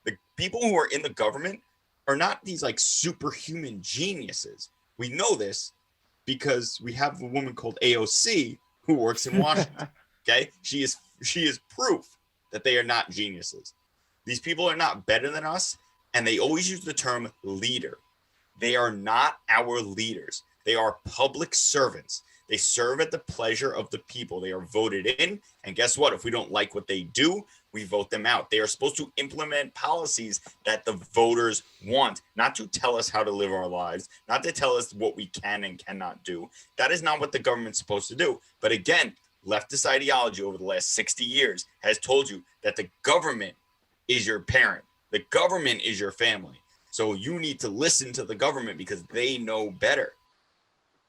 B: The people who are in the government are not these like superhuman geniuses. We know this because we have a woman called AOC who works in Washington. Okay, she is proof that they are not geniuses. These people are not better than us, and they always use the term leader. They are not our leaders. They are public servants. They serve at the pleasure of the people. They are voted in, and guess what? If we don't like what they do, we vote them out. They are supposed to implement policies that the voters want, not to tell us how to live our lives, not to tell us what we can and cannot do. That is not what the government's supposed to do. But again, leftist ideology over the last 60 years has told you that the government is your parent. The government is your family. So you need to listen to the government because they know better.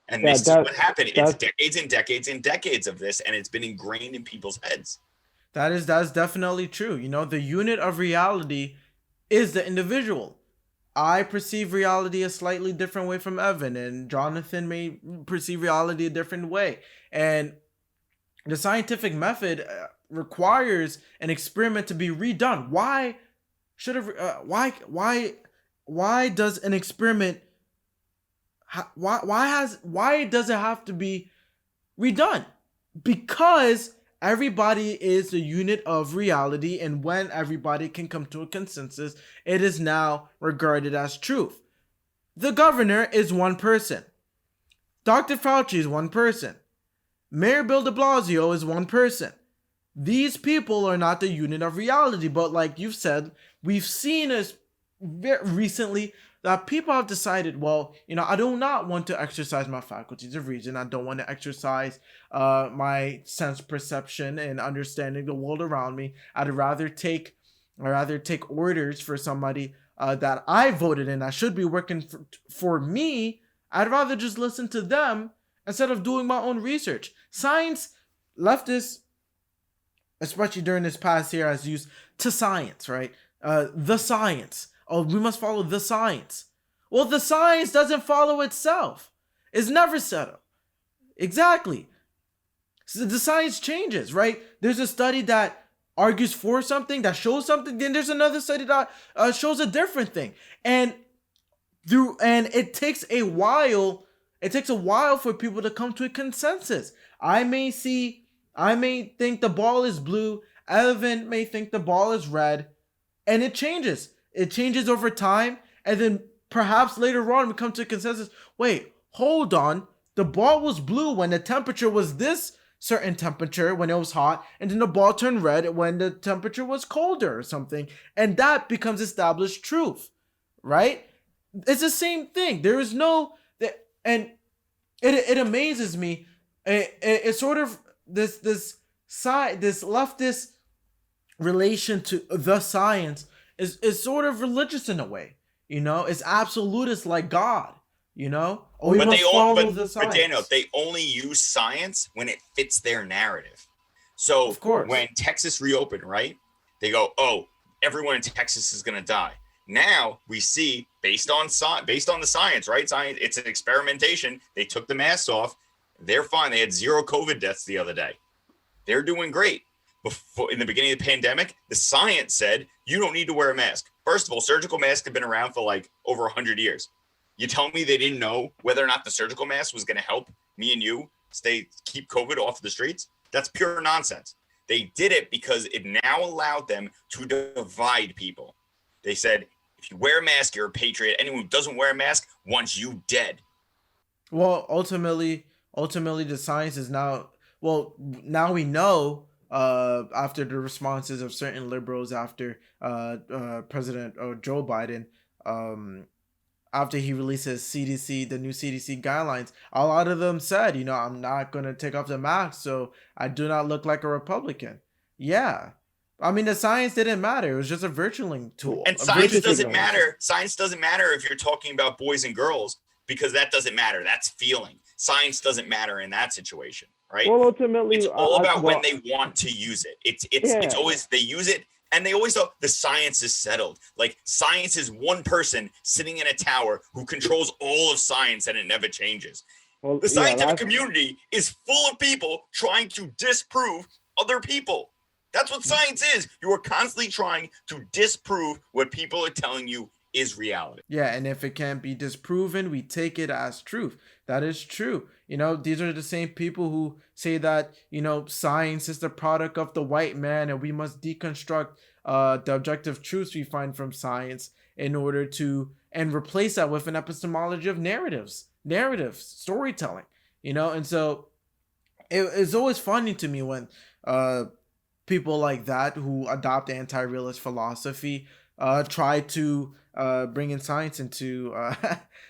B: And this is what happened. It's decades and decades and decades of this, and it's been ingrained in people's heads.
A: That's definitely true. You know, the unit of reality is the individual. I perceive reality a slightly different way from Evan, and Jonathan may perceive reality a different way. And the scientific method requires an experiment to be redone. Why does an experiment? Why does it have to be redone? Because everybody is a unit of reality, and when everybody can come to a consensus, it is now regarded as truth. The governor is one person. Dr. Fauci is one person. Mayor Bill de Blasio is one person. These people are not the unit of reality, but like you've said, we've seen as very recently that people have decided, well, you know, I do not want to exercise my faculties of reason. I don't want to exercise my sense perception and understanding the world around me. I'd rather take orders for somebody that I voted in, that should be working for me. I'd rather just listen to them instead of doing my own research. Science, leftists, especially during this past year, has used to science, right? The science. Oh, we must follow the science. Well, the science doesn't follow itself. It's never settled. Exactly. So the science changes, right? There's a study that argues for something, that shows something. Then there's another study that shows a different thing. And it takes a while. It takes a while for people to come to a consensus. I may think the ball is blue. Evan may think the ball is red. And it changes. It changes over time, and then perhaps later on we come to a consensus. Wait, hold on. The ball was blue when the temperature was this certain temperature when it was hot, and then the ball turned red when the temperature was colder or something. And that becomes established truth, right? It's the same thing. There is no, and it amazes me. It's sort of this leftist relation to the science is sort of religious in a way, you know. It's absolutist like God, you know.
B: But Daniel, they only use science when it fits their narrative. So of course, when Texas reopened, right, they go, oh, everyone in Texas is gonna die. Now we see, based on the science, right? Science, it's an experimentation. They took the masks off. They're fine. They had 0 COVID deaths the other day. They're doing great. Before, in the beginning of the pandemic, the science said you don't need to wear a mask. First of all, surgical masks have been around for like over 100 years. You tell me they didn't know whether or not the surgical mask was going to help me and you keep COVID off the streets? That's pure nonsense. They did it because it now allowed them to divide people. They said, if you wear a mask, you're a patriot. Anyone who doesn't wear a mask wants you dead.
A: Well, ultimately, the science is now we know. After the responses of certain liberals after President Joe Biden, after he releases the new CDC guidelines, a lot of them said, you know, I'm not going to take off the mask so I do not look like a Republican. Yeah. I mean, the science didn't matter. It was just a virtualing tool.
B: And science doesn't matter. Science doesn't matter if you're talking about boys and girls, because that doesn't matter. That's feeling. Science doesn't matter in that situation. Right.
C: Well, ultimately,
B: it's all about when they want to use it. It's always, they use it And they always thought the science is settled. Like science is one person sitting in a tower who controls all of science and it never changes.
C: Well,
B: The scientific
C: yeah,
B: community is full of people trying to disprove other people. That's what science is. You are constantly trying to disprove what people are telling you is reality.
A: Yeah, and if it can't be disproven, we take it as truth. That is true. You know, these are the same people who say that, you know, science is the product of the white man and we must deconstruct the objective truths we find from science in order to, and replace that with an epistemology of narratives, storytelling, you know? And so it's always funny to me when people like that who adopt anti-realist philosophy try to bring in science into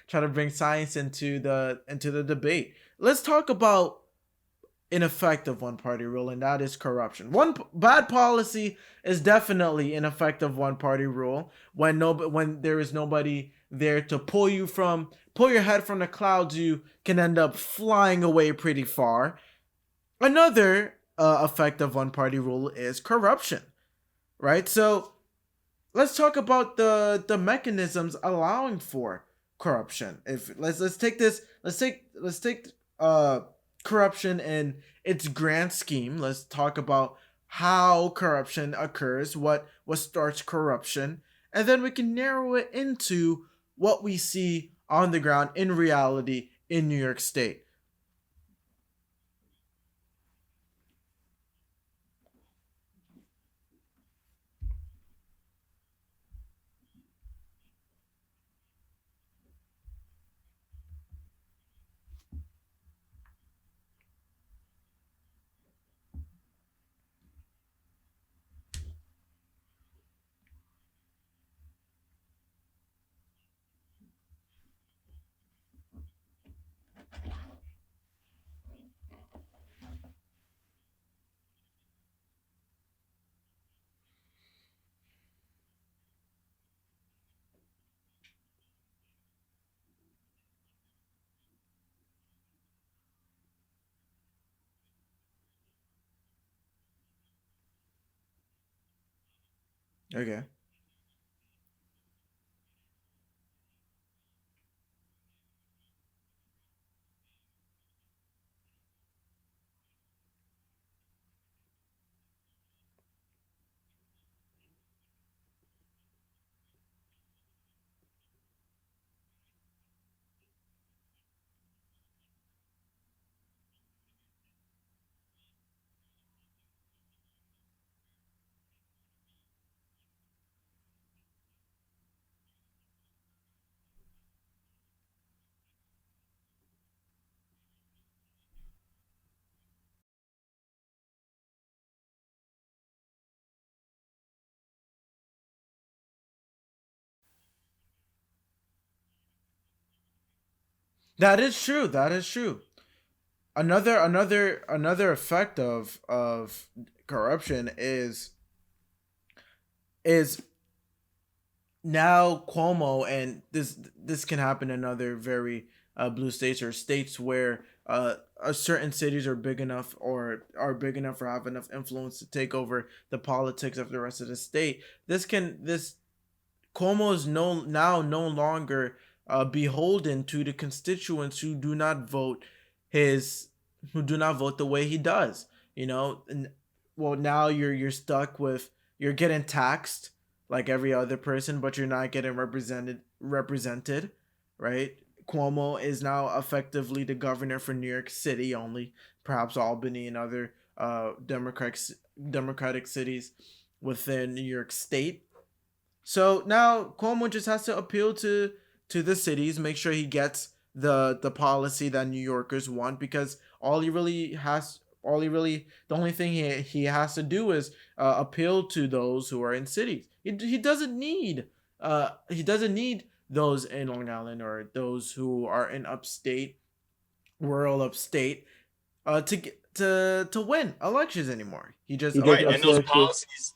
A: try to bring science into the debate. Let's talk about an effect of one party rule, and that is corruption. Bad policy is definitely an effect of one party rule when there is nobody there to pull your head from the clouds. You can end up flying away pretty far. Another effect of one party rule is corruption, right? So let's talk about the mechanisms allowing for corruption. If let's take corruption in its grand scheme. Let's talk about how corruption occurs, what starts corruption, and then we can narrow it into what we see on the ground in reality in New York State. Okay. That is true. That is true. Another effect of corruption is now Cuomo, and this can happen in other very blue states or states where certain cities are big enough or have enough influence to take over the politics of the rest of the state. This Cuomo is no longer beholden to the constituents who do not vote the way he does. You know, and well, now you're stuck with, you're getting taxed like every other person, but you're not getting represented, right? Cuomo is now effectively the governor for New York City only, perhaps Albany and other democratic cities within New York State. So now Cuomo just has to appeal to the cities, make sure he gets the policy that New Yorkers want, because the only thing he has to do is appeal to those who are in cities. He doesn't need those in Long Island or those who are in rural upstate, to win elections anymore. He just
B: Right, and those policies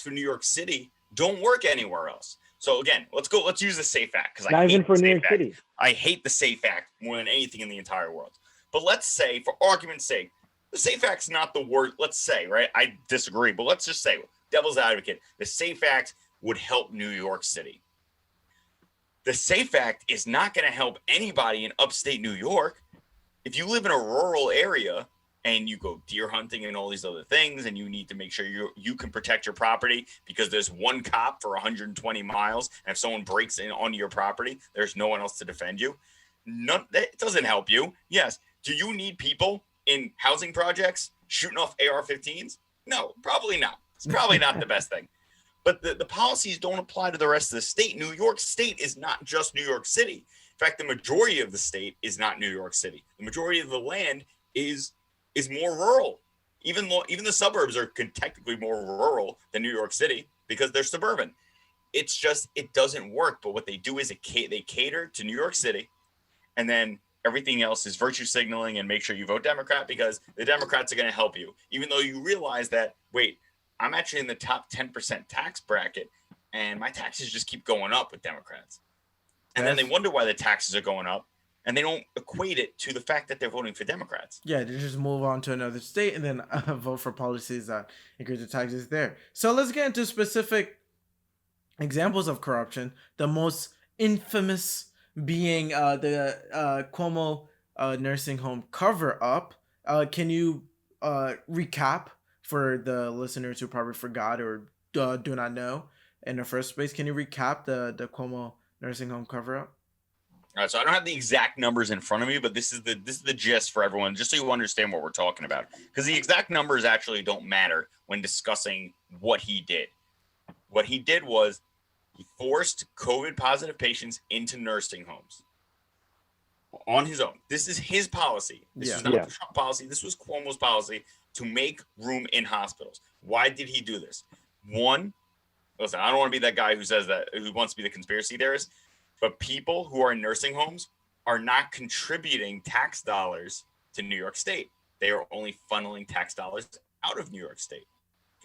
B: for New York City don't work anywhere else. So again, let's use the SAFE Act, because
C: not even for New York City.
B: I hate the SAFE Act more than anything in the entire world. But let's say, for argument's sake, the SAFE Act's not the word. Let's say, right? I disagree, but let's just say devil's advocate. The SAFE Act would help New York City. The SAFE Act is not going to help anybody in upstate New York. If you live in a rural area and you go deer hunting and all these other things, and you need to make sure you can protect your property because there's one cop for 120 miles, and if someone breaks in onto your property, there's no one else to defend you. That doesn't help you. Yes. Do you need people in housing projects shooting off AR-15s? No, probably not. It's probably not the best thing. But the policies don't apply to the rest of the state. New York State is not just New York City. In fact, the majority of the state is not New York City. The majority of the land is more rural. Even the suburbs are technically more rural than New York City because they're suburban. It's just, it doesn't work. But what they do is they cater to New York City, and then everything else is virtue signaling and make sure you vote Democrat because the Democrats are going to help you. Even though you realize that, wait, I'm actually in the top 10% tax bracket, and my taxes just keep going up with Democrats. And then they wonder why the taxes are going up, and they don't equate it to the fact that they're voting for Democrats.
A: Yeah, they just move on to another state and then vote for policies that increase the taxes there. So let's get into specific examples of corruption. The most infamous being the Cuomo nursing home cover-up. Can you recap for the listeners who probably forgot or do not know in the first place? Can you recap the Cuomo nursing home cover-up?
B: All right, so I don't have the exact numbers in front of me, but this is the gist for everyone, just so you understand what we're talking about. Because the exact numbers actually don't matter when discussing what he did. What he did was he forced COVID-positive patients into nursing homes on his own. This is his policy. This was not the Trump policy. This was Cuomo's policy to make room in hospitals. Why did he do this? One, listen, I don't want to be that guy who says that, who wants to be the conspiracy theorist, but people who are in nursing homes are not contributing tax dollars to New York State. They are only funneling tax dollars out of New York State.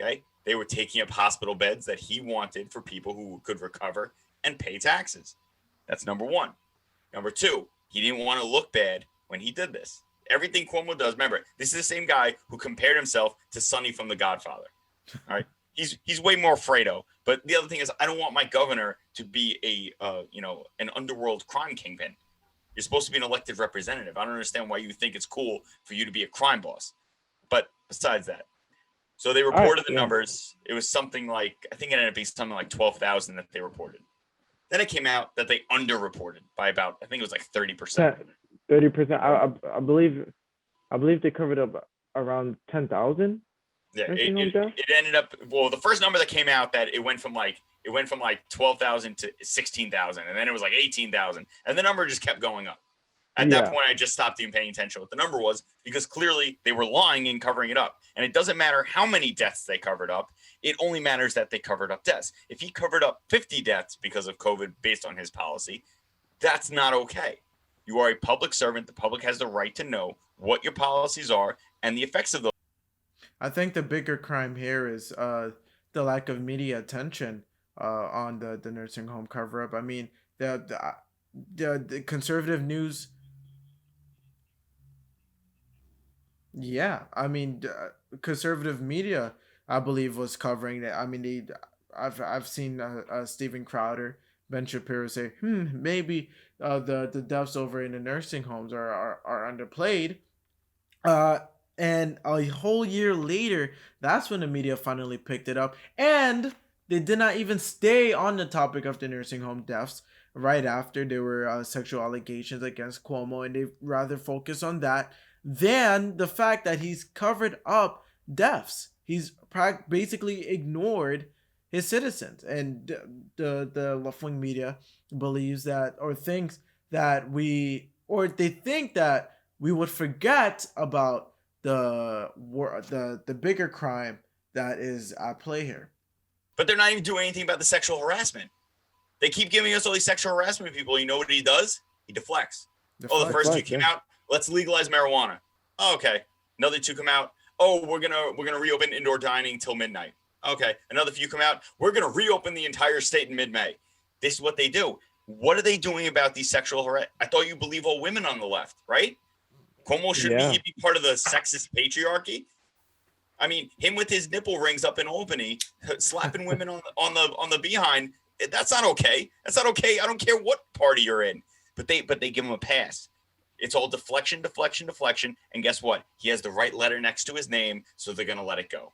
B: Okay? They were taking up hospital beds that he wanted for people who could recover and pay taxes. That's number one. Number two, he didn't want to look bad when he did this. Everything Cuomo does, remember, this is the same guy who compared himself to Sonny from The Godfather. All right? He's way more Fredo. But the other thing is, I don't want my governor to be an underworld crime kingpin. You're supposed to be an elected representative. I don't understand why you think it's cool for you to be a crime boss. But besides that, so they reported the numbers. It was something like, I think it ended up being something like 12,000 that they reported. Then it came out that they underreported by about, I think it was like 30%.
C: 30%. I believe they covered up around 10,000.
B: Yeah, it ended up, well, the first number that came out that it went from like 12,000 to 16,000, and then it was like 18,000, and the number just kept going up. At that point, I just stopped even paying attention to what the number was, because clearly they were lying and covering it up. And it doesn't matter how many deaths they covered up. It only matters that they covered up deaths. If he covered up 50 deaths because of COVID based on his policy, that's not okay. You are a public servant. The public has the right to know what your policies are and the effects of those.
A: I think the bigger crime here is the lack of media attention on the nursing home cover-up. I mean, the conservative news. Yeah, I mean, conservative media, I believe, was covering that. I mean, I've seen Steven Crowder, Ben Shapiro say, maybe the deaths over in the nursing homes are underplayed. And a whole year later, that's when the media finally picked it up. And they did not even stay on the topic of the nursing home deaths right after there were sexual allegations against Cuomo. And they rather focused on that than the fact that he's covered up deaths. He's basically ignored his citizens. And the left-wing media believes that, or thinks that they think that we would forget about the bigger crime that is at play here.
B: But they're not even doing anything about the sexual harassment. They keep giving us all these sexual harassment people. You know what he does? He deflects. The first two came out. Let's legalize marijuana. Oh, okay. Another two come out. Oh, we're gonna reopen indoor dining till midnight. Okay. Another few come out. We're gonna reopen the entire state in mid-May. This is what they do. What are they doing about these sexual harassment? I thought you believe all women on the left, right? Cuomo shouldn't be part of the sexist patriarchy. I mean, him with his nipple rings up in Albany, slapping women on the behind. That's not okay. That's not okay. I don't care what party you're in, but they give him a pass. It's all deflection, deflection, deflection, and guess what? He has the right letter next to his name, so they're gonna let it go.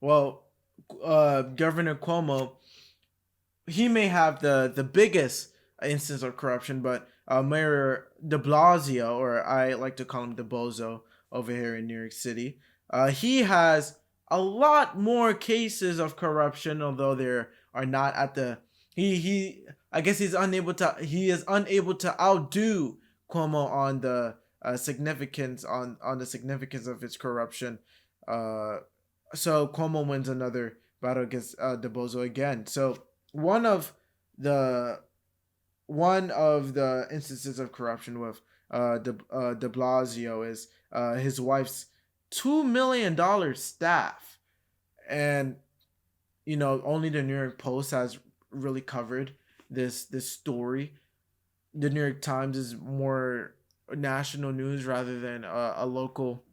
A: Well, Governor Cuomo, he may have the biggest instance of corruption, but Mayor De Blasio, or I like to call him De Bozo, over here in New York City, he has a lot more cases of corruption, although there are not at the he. I guess he is unable to outdo Cuomo on the significance on the significance of his corruption. Uh, so Cuomo wins another battle against De Bozo again. So one of the one of the instances of corruption with De Blasio is his wife's $2 million staff, and only the New York Post has really covered this story. The New York Times is more national news rather than a local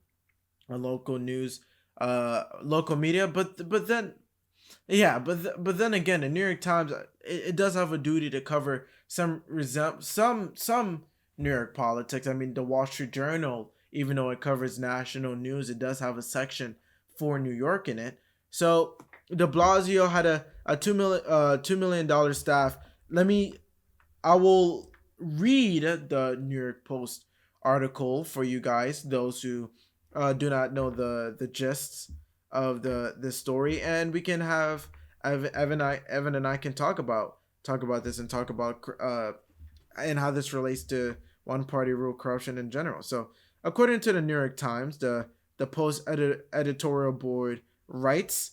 A: news, local media. But then yeah, but then again, the New York Times, it does have a duty to cover some New York politics. I mean, the Wall Street Journal, even though it covers national news, it does have a section for New York in it. So De Blasio had a $2 million staff. I will read the New York Post article for you guys, those who do not know the gists of the story, and we can have Evan and I can talk about this and talk about and how this relates to one party rule corruption in general. So, according to the New York Times, the Post editorial board writes,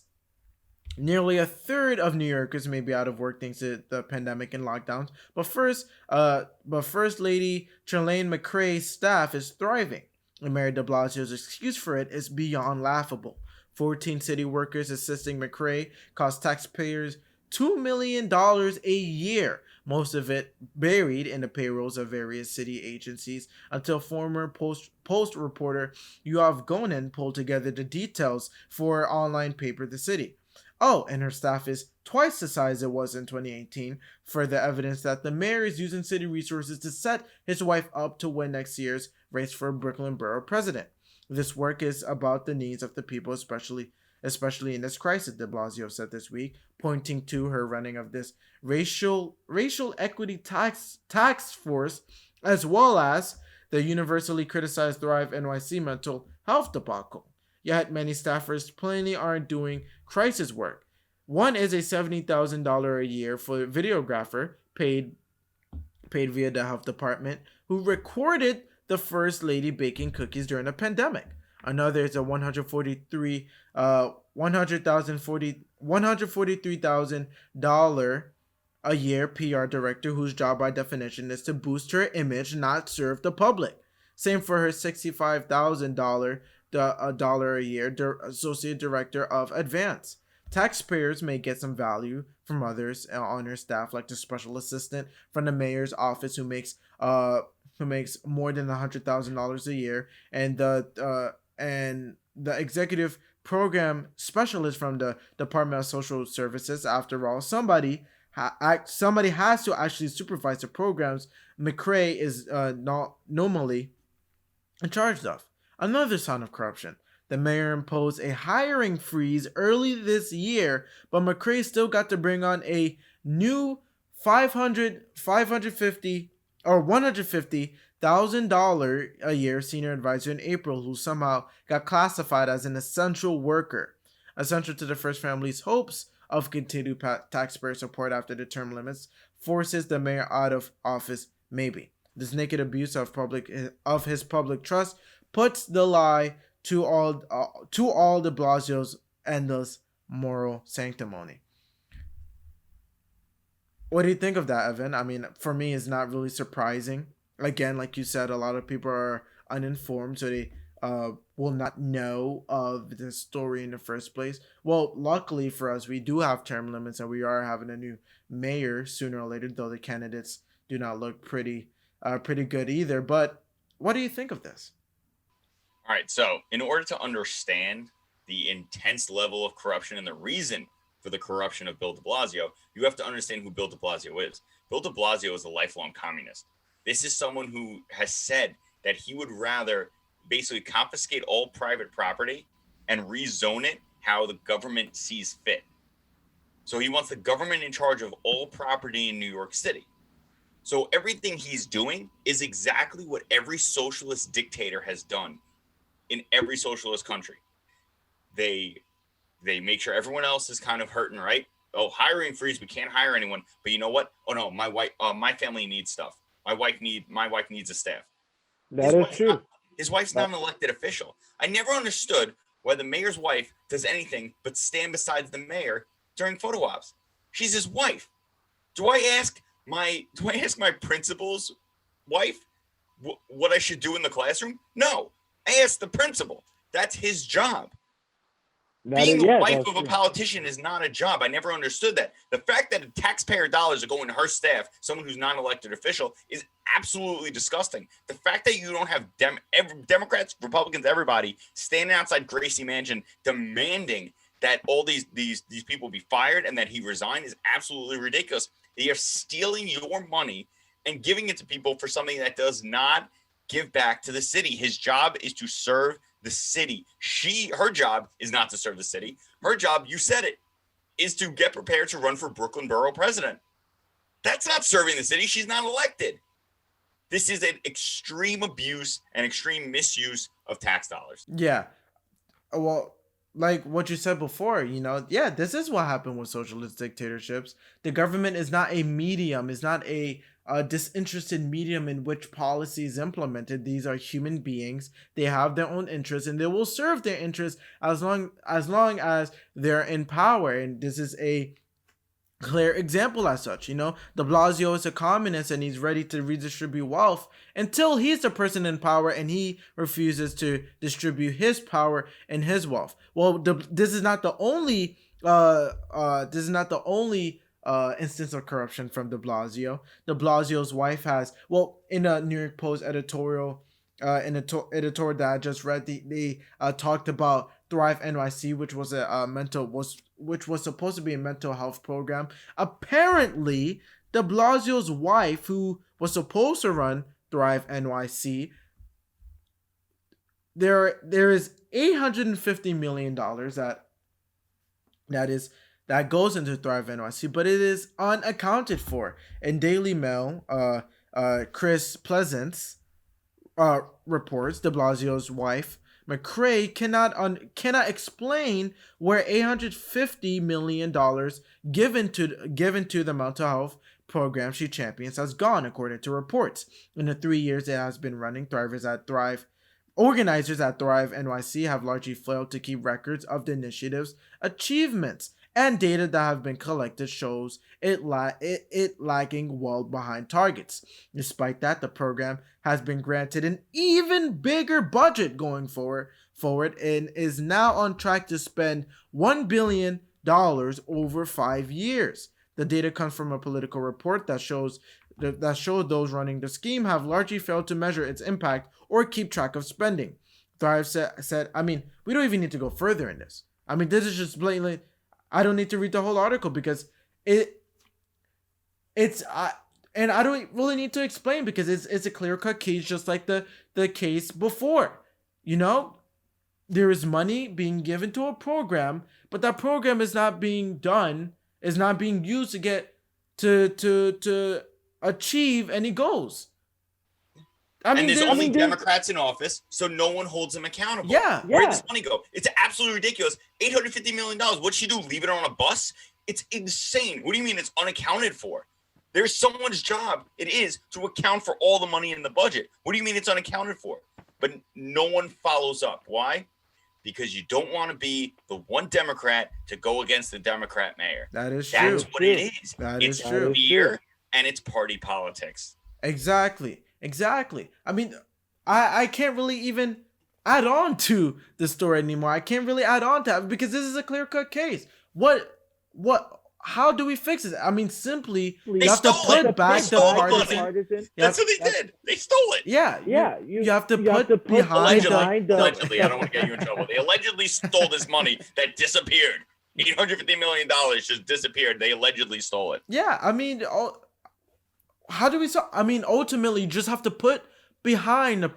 A: nearly a third of New Yorkers may be out of work thanks to the pandemic and lockdowns. But First Lady Chirlane McCray's staff is thriving, and Mayor De Blasio's excuse for it is beyond laughable. 14 city workers assisting McCray cost taxpayers $2 million a year, most of it buried in the payrolls of various city agencies, until former Post reporter Yoav Gonen pulled together the details for her online paper, The City. Oh, and her staff is twice the size it was in 2018, further evidence that the mayor is using city resources to set his wife up to win next year's race for Brooklyn Borough president. This work is about the needs of the people, especially in this crisis, De Blasio said this week, pointing to her running of this racial equity task force, as well as the universally criticized Thrive NYC mental health debacle. Yet many staffers plainly aren't doing crisis work. One is a $70,000 a year for videographer paid via the health department, who recorded the first lady baking cookies during the pandemic. Another is a $143,000 a year PR director, whose job by definition is to boost her image, not serve the public. Same for her $65,000 a year associate director of advance. Taxpayers may get some value from others on her staff, like the special assistant from the mayor's office who makes more than $100,000 a year, and the executive program specialist from the Department of Social Services. After all, somebody has to actually supervise the programs McCray is not normally in charge of. Another sign of corruption. The mayor imposed a hiring freeze early this year, but McCray still got to bring on a new $150,000 a year senior advisor in April, who somehow got classified as an essential worker. Essential to the first family's hopes of continued taxpayer support after the term limits forces the mayor out of office, maybe. This naked abuse of his public trust puts the lie to all De Blasio's endless moral sanctimony. What do you think of that, Evan? I mean, for me, it's not really surprising. Again, like you said, a lot of people are uninformed, so they will not know of the story in the first place. Well, luckily for us, we do have term limits, and we are having a new mayor sooner or later, though the candidates do not look pretty good either. But what do you think of this?
B: All right, so in order to understand the intense level of corruption and the reason for the corruption of Bill de Blasio, you have to understand who Bill de Blasio is. Bill de Blasio is a lifelong communist. This is someone who has said that he would rather basically confiscate all private property and rezone it how the government sees fit. So he wants the government in charge of all property in New York City. So everything he's doing is exactly what every socialist dictator has done in every socialist country. They make sure everyone else is kind of hurting, right? Oh, hiring freeze, we can't hire anyone. But you know what? Oh no, my family needs stuff. My wife needs a staff.
C: That is true.
B: His wife's not an elected official. I never understood why the mayor's wife does anything but stand beside the mayor during photo ops. She's his wife. Do I ask my principal's wife what I should do in the classroom? No, I ask the principal. That's his job. Being the wife of a politician is not a job. I never understood that. The fact that taxpayer dollars are going to her staff, someone who's not an elected official, is absolutely disgusting. The fact that you don't have Democrats, Republicans, everybody standing outside Gracie Mansion demanding that all these people be fired and that he resign is absolutely ridiculous. They are stealing your money and giving it to people for something that does not give back to the city. His job is to serve the city. Her job is not to serve the city. Her job, you said it, is to get prepared to run for Brooklyn Borough president. That's not serving the city. She's not elected. This is an extreme abuse and extreme misuse of tax dollars.
A: Yeah. Well, like what you said before, this is what happened with socialist dictatorships. The government is not a medium, is not a disinterested medium in which policy is implemented. These are human beings. They have their own interests, and they will serve their interests as long as they're in power. And this is a clear example as such. De Blasio is a communist, and he's ready to redistribute wealth until he's the person in power, and he refuses to distribute his power and his wealth. Well, this is not the only instance of corruption from de Blasio. De Blasio's wife has, in a New York Post editorial, editorial that I just read, they talked about Thrive NYC, which was supposed to be a mental health program. Apparently, de Blasio's wife, who was supposed to run Thrive NYC, there is $850 million that goes into Thrive NYC, but it is unaccounted for. In Daily Mail, Chris Pleasance reports de Blasio's wife, McCrae, cannot explain where $850 million given to the mental health program she champions has gone, according to reports. In the 3 years it has been running, organizers at Thrive NYC have largely failed to keep records of the initiative's achievements, and data that have been collected shows it lagging well behind targets. Despite that, the program has been granted an even bigger budget going forward and is now on track to spend $1 billion over 5 years. The data comes from a political report that showed those running the scheme have largely failed to measure its impact or keep track of spending. Thrive said, we don't even need to go further in this. This is just blatantly, I don't need to read the whole article because and I don't really need to explain because it's a clear-cut case, just like the case before. There is money being given to a program, but that program is not being used to get to achieve any goals.
B: There's only Democrats in office, so no one holds them accountable.
A: Yeah.
B: Where does money go? It's absolutely ridiculous. $850 million. What'd she do? Leave it on a bus? It's insane. What do you mean it's unaccounted for? There's someone's job. It is to account for all the money in the budget. What do you mean it's unaccounted for? But no one follows up. Why? Because you don't want to be the one Democrat to go against the Democrat mayor.
A: That's
B: true. That's what it is.
A: It's true.
B: Fear and it's party politics.
A: Exactly. I can't really even add on to the story anymore. I can't really add on to that because this is a clear-cut case. how do we fix it? I mean, simply
B: They
A: you have to
B: stole it.
A: put back
B: They
A: the
B: stole the
A: partisan.
B: money. That's what they did. They stole it.
A: Yeah,
C: Yeah,
A: you have to
C: you have
A: put
C: to put
A: behind
C: behind
A: the
B: Allegedly, I don't want to get you in trouble. They allegedly stole this money that disappeared. $850 million just disappeared. They allegedly stole it.
A: Yeah, I mean, how do we solve? I mean, ultimately, you just have to put behind the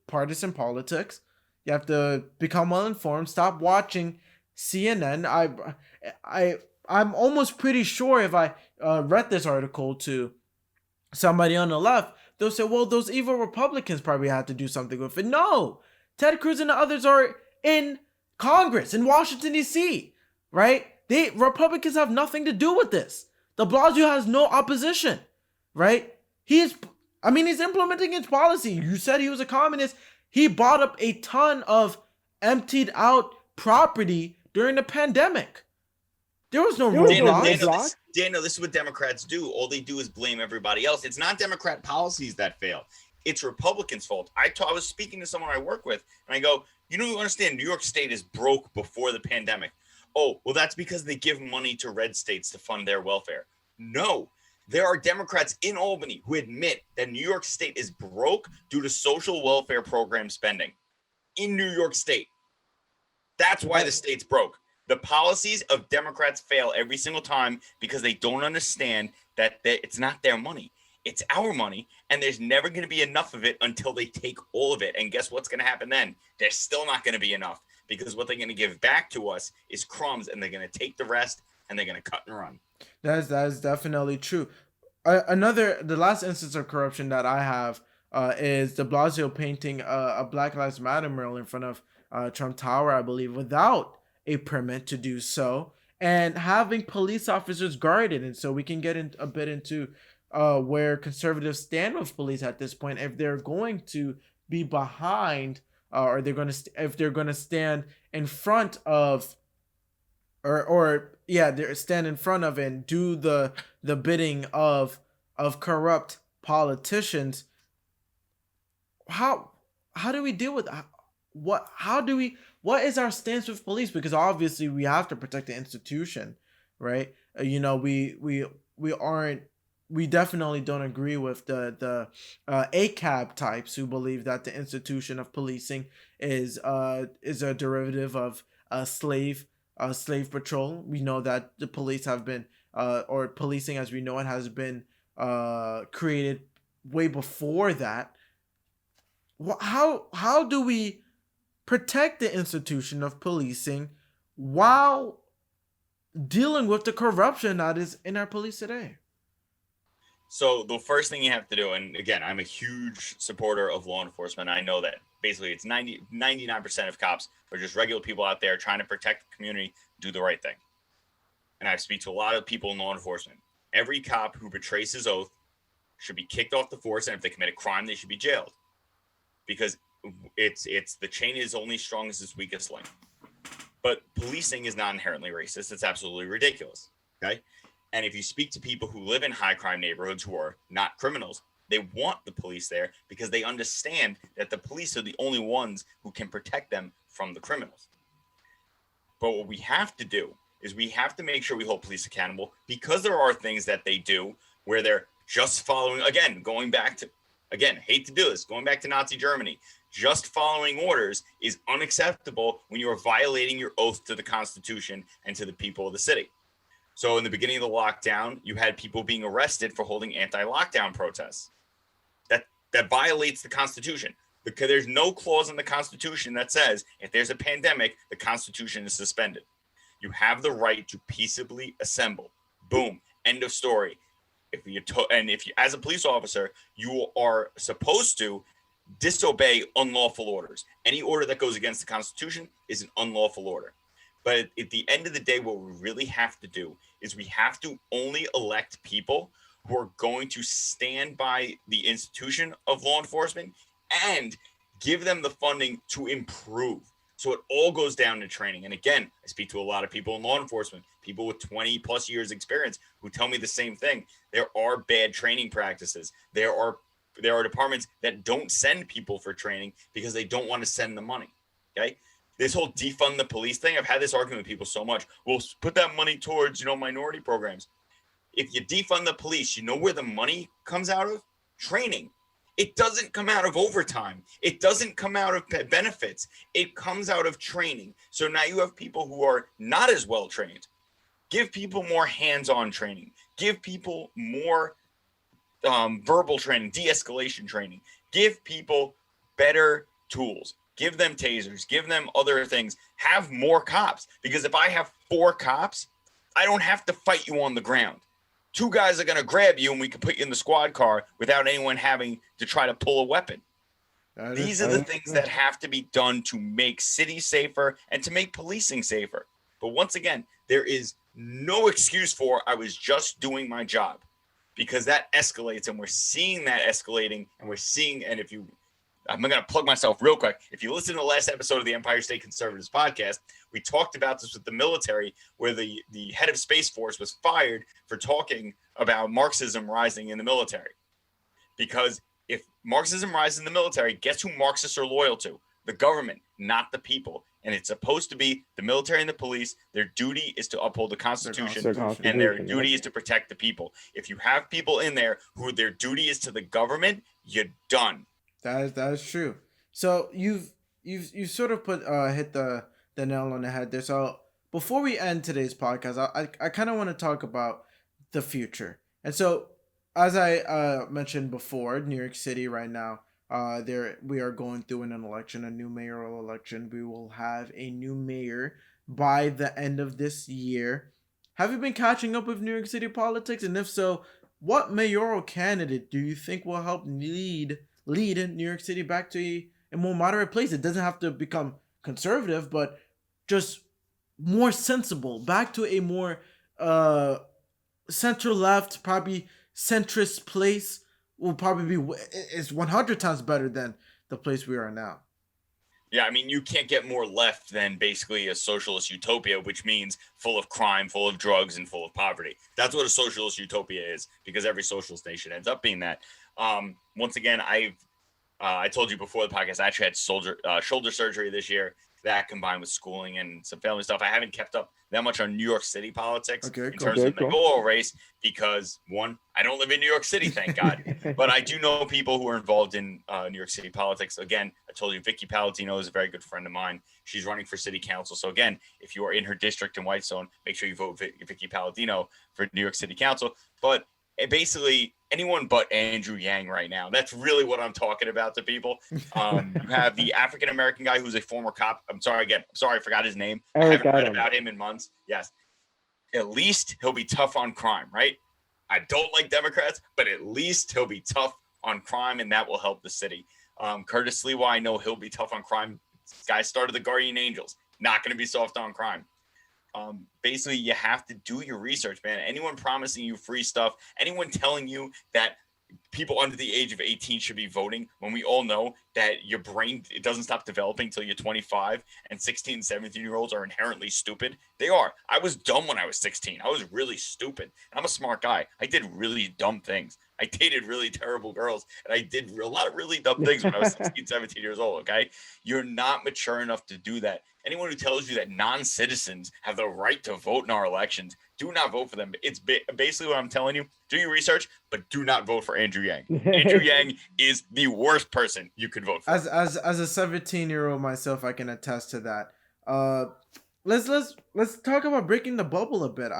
A: partisan politics. You have to become well informed. Stop watching CNN. I'm almost pretty sure if I read this article to somebody on the left, they'll say, "Well, those evil Republicans probably had to do something with it." No, Ted Cruz and the others are in Congress in Washington D.C. Right? Republicans have nothing to do with this. De Blasio has no opposition. Right? He's implementing his policy. You said he was a communist. He bought up a ton of emptied out property during the pandemic. There was no roadblocks.
B: Daniel, this is what Democrats do. All they do is blame everybody else. It's not Democrat policies that fail. It's Republicans' fault. I was speaking to someone I work with, and I go, you understand New York State is broke before the pandemic. Oh, well, that's because they give money to red states to fund their welfare. No. There are Democrats in Albany who admit that New York State is broke due to social welfare program spending in New York State. That's why the state's broke. The policies of Democrats fail every single time because they don't understand that it's not their money. It's our money, and there's never going to be enough of it until they take all of it. And guess what's going to happen then? There's still not going to be enough because what they're going to give back to us is crumbs, and they're going to take the rest, and they're going to cut and run.
A: That is definitely true. The last instance of corruption that I have is de Blasio painting a Black Lives Matter mural in front of Trump Tower, I believe, without a permit to do so, and having police officers guarded. And so we can get a bit into where conservatives stand with police at this point, if they're going to be behind, or if they're going to stand in front of, they stand in front of and do the bidding of corrupt politicians. How do we deal with that? What is our stance with police? Because obviously we have to protect the institution, right? We definitely don't agree with the ACAB types who believe that the institution of policing is a derivative of slave patrol. We know that the police have been or policing as we know it has been created way before that. How do we protect the institution of policing while dealing with the corruption that is in our police today?
B: So the first thing you have to do, and again, I'm a huge supporter of law enforcement. I know that basically it's 99% of cops are just regular people out there trying to protect the community, do the right thing. And I speak to a lot of people in law enforcement. Every cop who betrays his oath should be kicked off the force, and if they commit a crime, they should be jailed. Because it's the chain is only strong as its weakest link. But policing is not inherently racist. It's absolutely ridiculous. Okay. And if you speak to people who live in high crime neighborhoods who are not criminals, they want the police there because they understand that the police are the only ones who can protect them from the criminals. But what we have to do is we have to make sure we hold police accountable, because there are things that they do where they're just following, again, hate to do this, going back to Nazi Germany, just following orders is unacceptable when you are violating your oath to the Constitution and to the people of the city. So in the beginning of the lockdown, you had people being arrested for holding anti-lockdown protests. That violates the Constitution, because there's no clause in the Constitution that says if there's a pandemic, the Constitution is suspended. You have the right to peaceably assemble. Boom. End of story. If you as a police officer, you are supposed to disobey unlawful orders. Any order that goes against the Constitution is an unlawful order. But at the end of the day, what we really have to do is we have to only elect people who are going to stand by the institution of law enforcement and give them the funding to improve. So it all goes down to training. And again, I speak to a lot of people in law enforcement, people with 20 plus years experience, who tell me the same thing. There are bad training practices. There are departments that don't send people for training because they don't want to send the money. Okay. this whole defund the police thing, I've had this argument with people so much. Well, put that money towards, minority programs. If you defund the police, you know where the money comes out of? Training. It doesn't come out of overtime. It doesn't come out of benefits. It comes out of training. So now you have people who are not as well trained. Give people more hands-on training. Give people more verbal training, de-escalation training. Give people better tools. Give them tasers. Give them other things. Have more cops. Because if I have 4 cops, I don't have to fight you on the ground. 2 guys are going to grab you and we can put you in the squad car without anyone having to try to pull a weapon. These are the things that have to be done to make cities safer and to make policing safer. But once again, there is no excuse for I was just doing my job, because that escalates, and we're seeing that escalating, and we're seeing, and I'm going to plug myself real quick. If you listen to the last episode of the Empire State Conservatives podcast, we talked about this with the military, where the head of Space Force was fired for talking about Marxism rising in the military. Because if Marxism rises in the military, guess who Marxists are loyal to? The government, not the people. And it's supposed to be the military and the police. Their duty is to uphold the Constitution, and their duty is to protect the people. If you have people in there who their duty is to the government, you're done.
A: That is true. So you've sort of hit the nail on the head there. So before we end today's podcast, I kind of want to talk about the future. And so, as I mentioned before, New York City right now, we are going through an election, a new mayoral election. We will have a new mayor by the end of this year. Have you been catching up with New York City politics? And if so, what mayoral candidate do you think will help lead New York City back to a more moderate place? It doesn't have to become conservative, but just more sensible, back to a more center left, probably centrist place. Will probably be is 100 times better than the place we are now.
B: Yeah, I mean, you can't get more left than basically a socialist utopia, which means full of crime, full of drugs, and full of poverty. That's what a socialist utopia is, because every socialist nation ends up being that. Once again, I told you before the podcast, I actually had shoulder surgery this year. That combined with schooling and some family stuff, I haven't kept up that much on New York City politics in terms of the mayoral race, because one, I don't live in New York City, thank God, but I do know people who are involved in New York City politics. Again, I told you, Vicky Palatino is a very good friend of mine. She's running for city council. So again, if you are in her district in Whitestone, make sure you vote Vicky Palatino for New York City Council. But basically anyone but Andrew Yang right now. That's really what I'm talking about to people. You have the African-American guy who's a former cop. I'm sorry, I forgot his name. I haven't read about him in months. Yes. At least he'll be tough on crime, right? I don't like Democrats, but at least he'll be tough on crime, and that will help the city. Curtis Lewa, I know he'll be tough on crime. This guy started the Guardian Angels. Not going to be soft on crime. Basically, you have to do your research, man. Anyone promising you free stuff, anyone telling you that people under the age of 18 should be voting, when we all know that your brain, it doesn't stop developing until you're 25, and 16, 17-year-olds are inherently stupid. They are. I was dumb when I was 16. I was really stupid. I'm a smart guy. I did really dumb things. I dated really terrible girls, and I did a lot of really dumb things when I was 16, 17 years old, okay? You're not mature enough to do that. Anyone who tells you that non-citizens have the right to vote in our elections, do not vote for them. It's basically what I'm telling you. Do your research, but do not vote for Andrew Yang. Andrew Yang is the worst person you could vote for.
A: As a 17-year-old myself, I can attest to that. Let's talk about breaking the bubble a bit.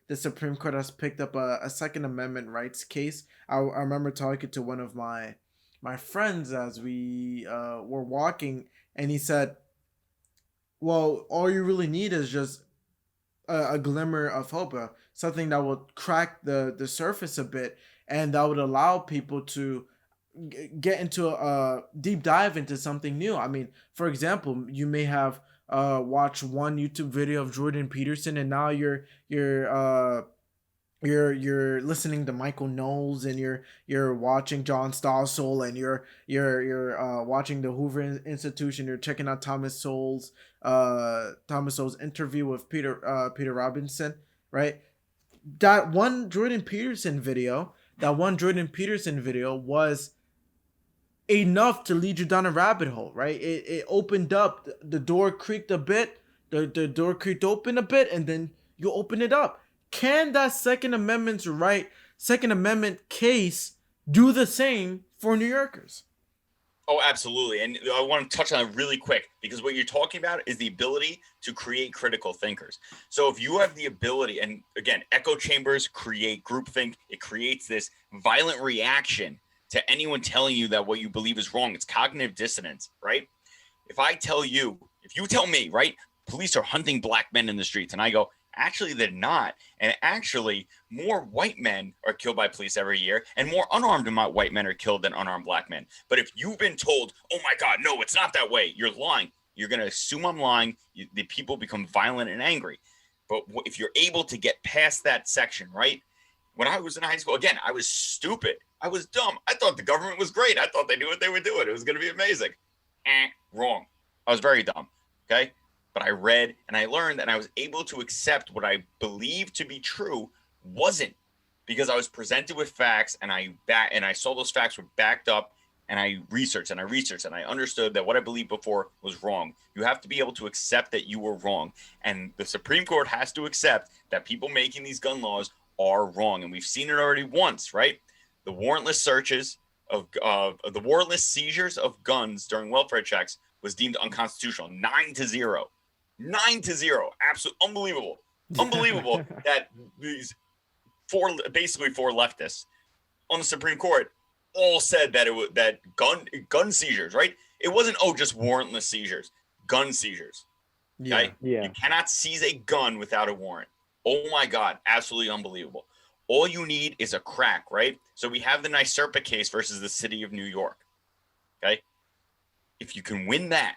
A: The Supreme Court has picked up a Second Amendment rights case. I remember talking to one of my friends as we were walking, and he said, well, all you really need is just a glimmer of hope, something that will crack the surface a bit, and that would allow people to get into a deep dive into something new. I mean, for example, you may have watched one YouTube video of Jordan Peterson, and now you're listening to Michael Knowles, and you're watching John Stossel, and you're watching the Hoover Institution. You're checking out Thomas Sowell's interview with Peter Robinson, right? That one Jordan Peterson video was enough to lead you down a rabbit hole, right? It opened up, the door creaked a bit, the door creaked open a bit, and then you open it up. Can that Second Amendment case do the same for New Yorkers?
B: Oh, absolutely. And I want to touch on it really quick, because what you're talking about is the ability to create critical thinkers. So if you have the ability, and again, echo chambers create groupthink, it creates this violent reaction to anyone telling you that what you believe is wrong. It's cognitive dissonance, right? If you tell me, right, police are hunting black men in the streets, and I go, actually, they're not. And actually, more white men are killed by police every year, and more unarmed white men are killed than unarmed black men. But if you've been told, oh my God, no, it's not that way, you're lying. You're going to assume I'm lying. The people become violent and angry. But if you're able to get past that section, right? When I was in high school, again, I was stupid. I was dumb. I thought the government was great. I thought they knew what they were doing. It was going to be amazing. Wrong. I was very dumb. Okay. But I read and I learned, and I was able to accept what I believed to be true wasn't, because I was presented with facts, and I saw those facts were backed up, and I researched and I understood that what I believed before was wrong. You have to be able to accept that you were wrong, and the Supreme Court has to accept that people making these gun laws are wrong, and we've seen it already once, right? The warrantless searches of the warrantless seizures of guns during welfare checks was deemed unconstitutional, 9-0. 9-0. Absolutely unbelievable that these four leftists on the Supreme Court all said that it was that gun seizures, right? It wasn't just warrantless seizures, gun seizures. Okay?
C: Yeah.
B: You cannot seize a gun without a warrant. Oh my God, absolutely unbelievable. All you need is a crack, right? So we have the NYSERPA case versus the city of New York. Okay? If you can win that,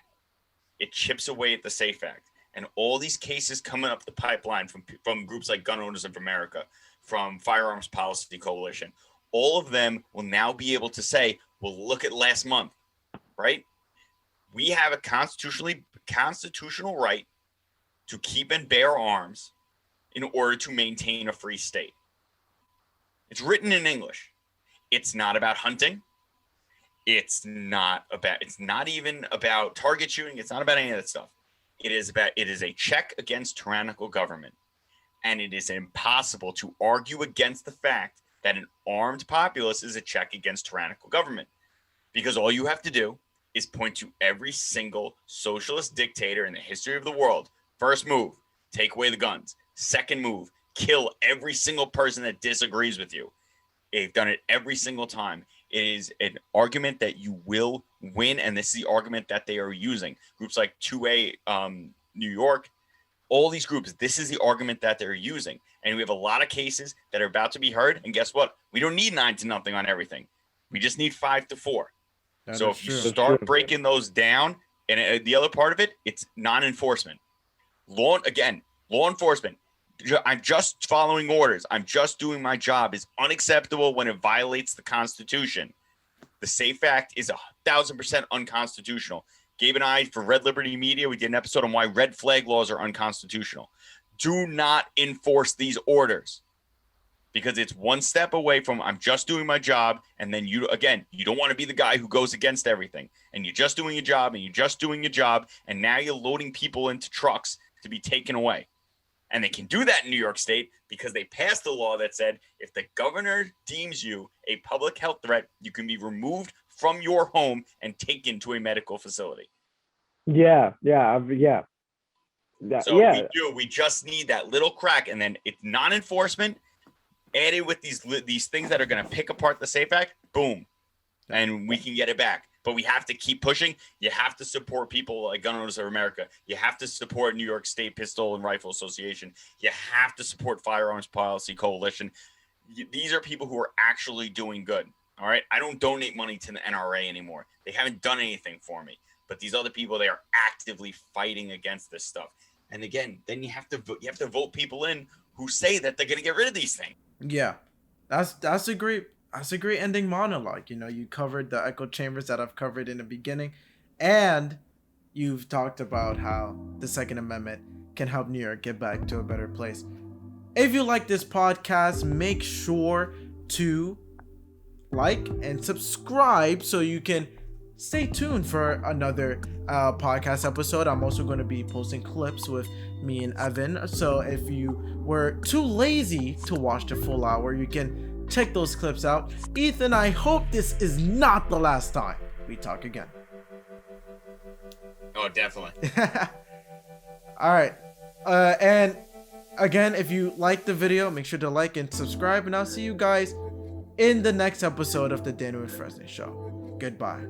B: it chips away at the SAFE Act. And all these cases coming up the pipeline from groups like Gun Owners of America, from Firearms Policy Coalition, all of them will now be able to say, well, look at last month, right? We have a constitutional right to keep and bear arms in order to maintain a free state. It's written in English. It's not about hunting. It's not even about target shooting. It's not about any of that stuff. It is a check against tyrannical government. And it is impossible to argue against the fact that an armed populace is a check against tyrannical government. Because all you have to do is point to every single socialist dictator in the history of the world. First move, take away the guns. Second move, kill every single person that disagrees with you. They've done it every single time. It is an argument that you will win, and this is the argument that they are using. Groups like 2A New York, all these groups, this is the argument that they're using. And we have a lot of cases that are about to be heard, and guess what? We don't need 9-0 on everything. We just need 5-4. So if you start breaking those down, and the other part of it, it's non-enforcement. Law enforcement. I'm just following orders. I'm just doing my job is unacceptable when it violates the Constitution. The SAFE Act is 1,000% unconstitutional. Gabe and I, for Red Liberty Media, we did an episode on why red flag laws are unconstitutional. Do not enforce these orders, because it's one step away from I'm just doing my job. And then you don't want to be the guy who goes against everything. And you're just doing your job and you're just doing your job. And now you're loading people into trucks to be taken away. And they can do that in New York State because they passed a law that said if the governor deems you a public health threat, you can be removed from your home and taken to a medical facility.
C: Yeah.
B: We just need that little crack, and then it's non-enforcement added with these things that are going to pick apart the SAFE Act. Boom, and we can get it back. But we have to keep pushing. You have to support people like Gun Owners of America. You have to support New York State Pistol and Rifle Association. You have to support Firearms Policy Coalition. These are people who are actually doing good. All right. I don't donate money to the NRA anymore. They haven't done anything for me. But these other people, they are actively fighting against this stuff. And again, then you have to vote people in who say that they're going to get rid of these things.
A: Yeah, that's a great ending monologue. You covered the echo chambers that I've covered in the beginning, and you've talked about how the Second Amendment can help New York get back to a better place. If you like this podcast, make sure to like and subscribe so you can stay tuned for another podcast episode. I'm also going to be posting clips with me and Evan. So if you were too lazy to watch the full hour, you can check those clips out. Ethan, I hope this is not the last time we talk again.
B: Oh, definitely.
A: All right. And again, if you like the video, make sure to like and subscribe. And I'll see you guys in the next episode of the Daniel Idfresne Show. Goodbye.